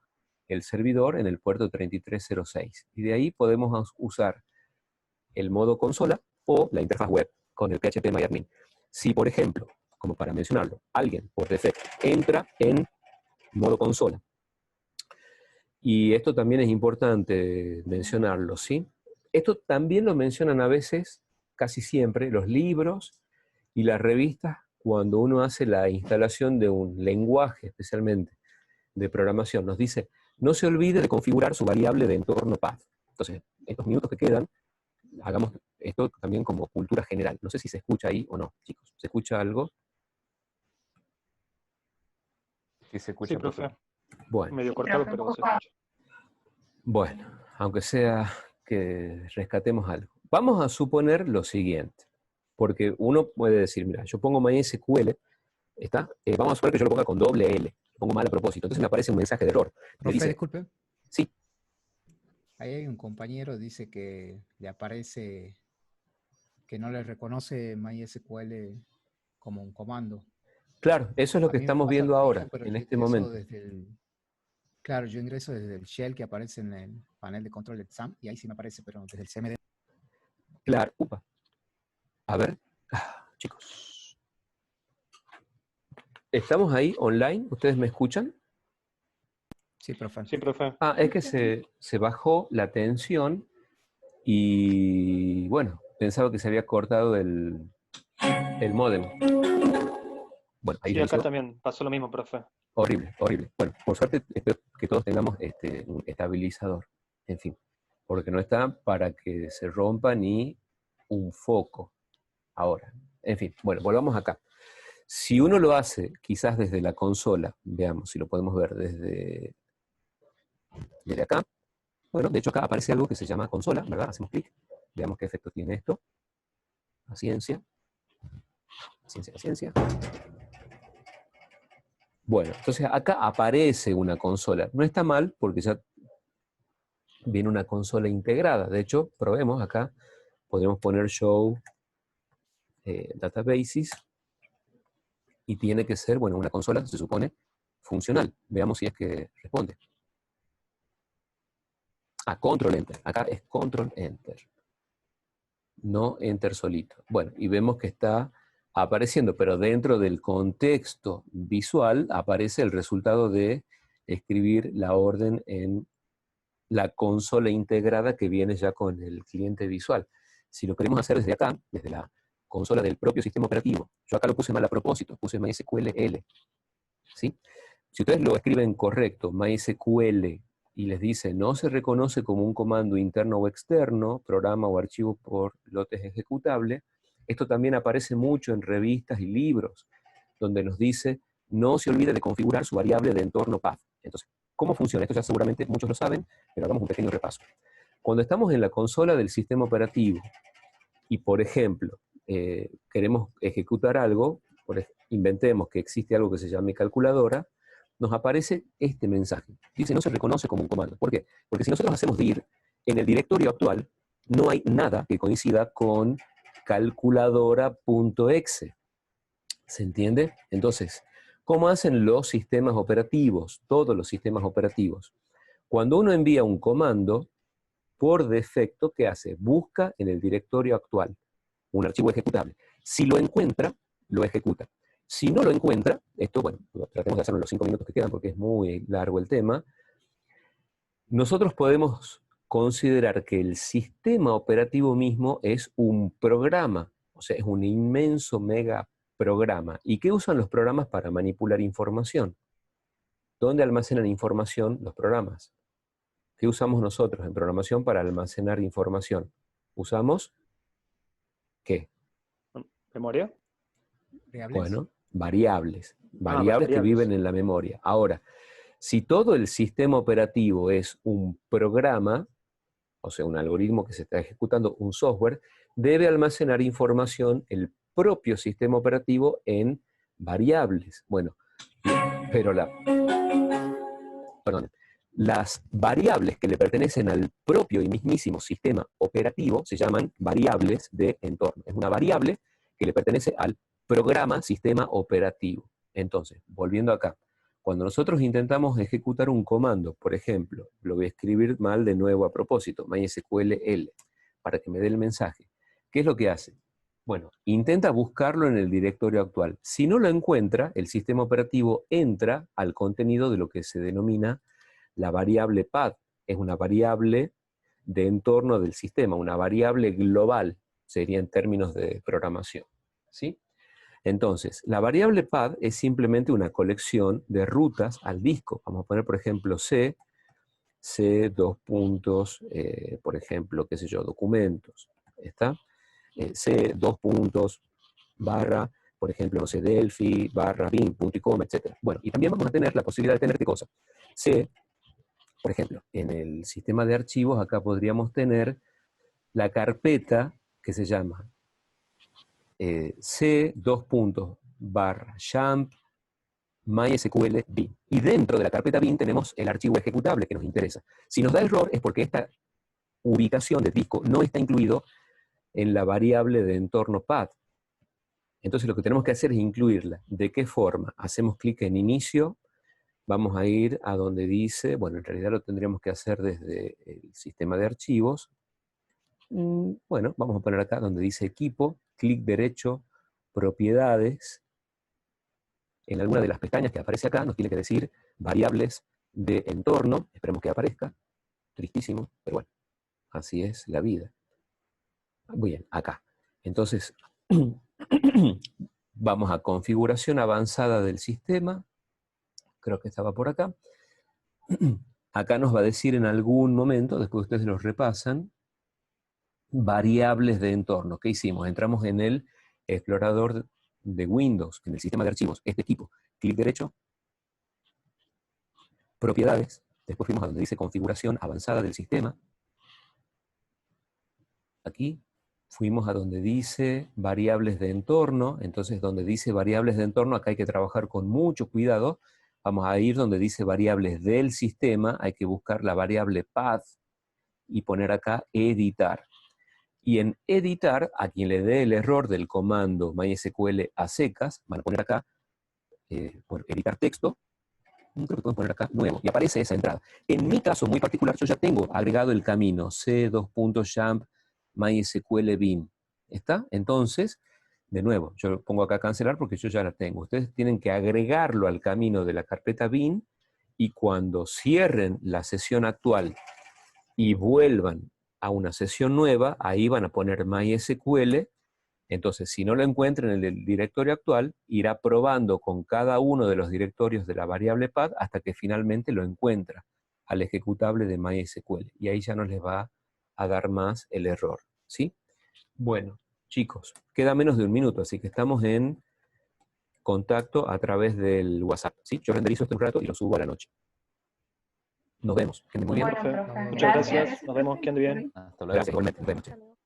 el servidor en el puerto 3306. Y de ahí podemos usar el modo consola o la interfaz web con el phpMyAdmin. Si, por ejemplo, como para mencionarlo, alguien por defecto entra en modo consola, y esto también es importante mencionarlo, ¿sí? Esto también lo mencionan a veces, casi siempre, los libros y las revistas cuando uno hace la instalación de un lenguaje, especialmente de programación. Nos dice, no se olvide de configurar su variable de entorno path. Entonces, estos minutos que quedan, hagamos esto también como cultura general. No sé si se escucha ahí o no, chicos. ¿Se escucha algo? ¿Qué se escucha? Sí, profe. Bueno. Medio cortado, pero se escucha. Bueno, aunque sea que rescatemos algo. Vamos a suponer lo siguiente, porque uno puede decir, mira, yo pongo MySQL, ¿está? Vamos a suponer que yo lo ponga con doble L, lo pongo mal a propósito, entonces me aparece un mensaje de error. Me Profe, dice, disculpe. sí. Ahí hay un compañero, dice que le aparece que no le reconoce MySQL como un comando. Claro, eso es lo A que mí me estamos pasa viendo lo ahora, mismo, pero en yo este ingreso momento. desde el... Claro, yo ingreso desde el shell que aparece en el panel de control del XAMPP, y ahí sí me aparece, pero desde el CMD. Claro, upa. A ver, chicos. ¿Estamos ahí online? ¿Ustedes me escuchan? Sí, profe. Sí, profe. Ah, es que se bajó la tensión y, bueno, pensaba que se había cortado el módem. Bueno, ahí Sí, ya acá hizo también pasó lo mismo, profe. horrible, horrible. Bueno, por suerte espero que todos tengamos un estabilizador, en fin, porque no está para que se rompa ni un foco ahora. En fin, bueno, volvamos acá. Si uno lo hace quizás desde la consola, veamos si lo podemos ver desde acá. Bueno, de hecho acá aparece algo que se llama consola, ¿verdad? Hacemos clic, veamos qué efecto tiene esto. Paciencia. Paciencia. Bueno, entonces acá aparece una consola. No está mal porque ya viene una consola integrada. De hecho, probemos acá. Podemos poner show databases y tiene que ser, bueno, una consola, se supone, funcional. Veamos si es que responde. Control Enter. Acá es Control Enter. No Enter solito. Bueno, y vemos que está apareciendo, pero dentro del contexto visual aparece el resultado de escribir la orden en la consola integrada que viene ya con el cliente visual. Si lo queremos hacer desde acá, desde la consola del propio sistema operativo, yo acá lo puse mal a propósito, puse MySQL, ¿sí? Si ustedes lo escriben correcto, MySQL, y les dice no se reconoce como un comando interno o externo, programa o archivo por lotes ejecutable, esto también aparece mucho en revistas y libros, donde nos dice no se olvide de configurar su variable de entorno path. Entonces, ¿cómo funciona? Esto ya seguramente muchos lo saben, pero hagamos un pequeño repaso. Cuando estamos en la consola del sistema operativo y, por ejemplo, queremos ejecutar algo, inventemos que existe algo que se llame calculadora, nos aparece este mensaje. Dice, no se reconoce como un comando. ¿Por qué? Porque si nosotros hacemos dir, en el directorio actual no hay nada que coincida con calculadora.exe. ¿Se entiende? Entonces, ¿cómo hacen los sistemas operativos? Todos los sistemas operativos. Cuando uno envía un comando, por defecto, ¿qué hace? Busca en el directorio actual un archivo ejecutable. Si lo encuentra, lo ejecuta. Si no lo encuentra, esto, bueno, tratemos de hacerlo en los 5 minutos que quedan porque es muy largo el tema, nosotros podemos considerar que el sistema operativo mismo es un programa, o sea, es un inmenso mega programa. ¿Y qué usan los programas para manipular información? ¿Dónde almacenan información los programas? ¿Qué usamos nosotros en programación para almacenar información? ¿Usamos qué? ¿Memoria? ¿Variables? Bueno, variables. Variables que Variables. viven en la memoria. Ahora, si todo el sistema operativo es un programa, o sea, un algoritmo que se está ejecutando, un software, debe almacenar información el propio sistema operativo en variables. Bueno, pero las variables que le pertenecen al propio y mismísimo sistema operativo se llaman variables de entorno. Es una variable que le pertenece al programa sistema operativo. Entonces, volviendo acá, cuando nosotros intentamos ejecutar un comando, por ejemplo, lo voy a escribir mal de nuevo a propósito, MySQL, para que me dé el mensaje. ¿Qué es lo que hace? Bueno, intenta buscarlo en el directorio actual. Si no lo encuentra, el sistema operativo entra al contenido de lo que se denomina la variable path. Es una variable de entorno del sistema, una variable global, sería en términos de programación, ¿sí? Entonces, la variable path es simplemente una colección de rutas al disco. Vamos a poner, por ejemplo, C, dos puntos, por ejemplo, qué sé yo, documentos. ¿Está? C, dos puntos, barra, por ejemplo, no sé, Delphi, barra, bin, punto y coma, etc. Bueno, y también vamos a tener la posibilidad de tener qué cosa. C, por ejemplo, en el sistema de archivos, acá podríamos tener la carpeta que se llama C, dos puntos, barra, jump, MySQL bin. Y dentro de la carpeta bin tenemos el archivo ejecutable que nos interesa. Si nos da error es porque esta ubicación de disco no está incluido en la variable de entorno path. Entonces lo que tenemos que hacer es incluirla. ¿De qué forma? Hacemos clic en inicio, vamos a ir a donde dice, bueno, en realidad lo tendríamos que hacer desde el sistema de archivos. Bueno, vamos a poner acá donde dice equipo, clic derecho, propiedades. En alguna de las pestañas que aparece acá nos tiene que decir variables de entorno. Esperemos que aparezca. Tristísimo, pero bueno, así es la vida. Muy bien, acá. Entonces, vamos a configuración avanzada del sistema, creo que estaba por acá. Acá nos va a decir en algún momento, después ustedes los repasan, variables de entorno. ¿Qué hicimos? Entramos en el explorador de Windows, en el sistema de archivos, este tipo, clic derecho, propiedades, después fuimos a donde dice configuración avanzada del sistema, aquí, fuimos a donde dice variables de entorno, entonces donde dice variables de entorno, acá hay que trabajar con mucho cuidado, vamos a ir donde dice variables del sistema, hay que buscar la variable path, y poner acá editar. Y en editar, a quien le dé el error del comando MySQL a secas, van a poner acá, por editar texto, creo que pueden poner acá nuevo, y aparece esa entrada. En mi caso muy particular, yo ya tengo agregado el camino c:2.jump MySQL bin. ¿Está? Entonces, de nuevo, yo pongo acá cancelar porque yo ya la tengo. Ustedes tienen que agregarlo al camino de la carpeta bin, y cuando cierren la sesión actual y vuelvan a una sesión nueva, ahí van a poner MySQL. Entonces, si no lo encuentran en el directorio actual, irá probando con cada uno de los directorios de la variable path hasta que finalmente lo encuentra al ejecutable de MySQL. Y ahí ya no les va a dar más el error, ¿sí? Bueno, chicos, queda menos de un minuto, así que estamos en contacto a través del WhatsApp, ¿sí? Yo renderizo esto un rato y lo subo a la noche. Nos vemos. Que anden muy bien. Bueno, profe. profe, Muchas gracias. gracias. Nos vemos. Que ande bien. Hasta luego. Gracias, igualmente. Nos vemos.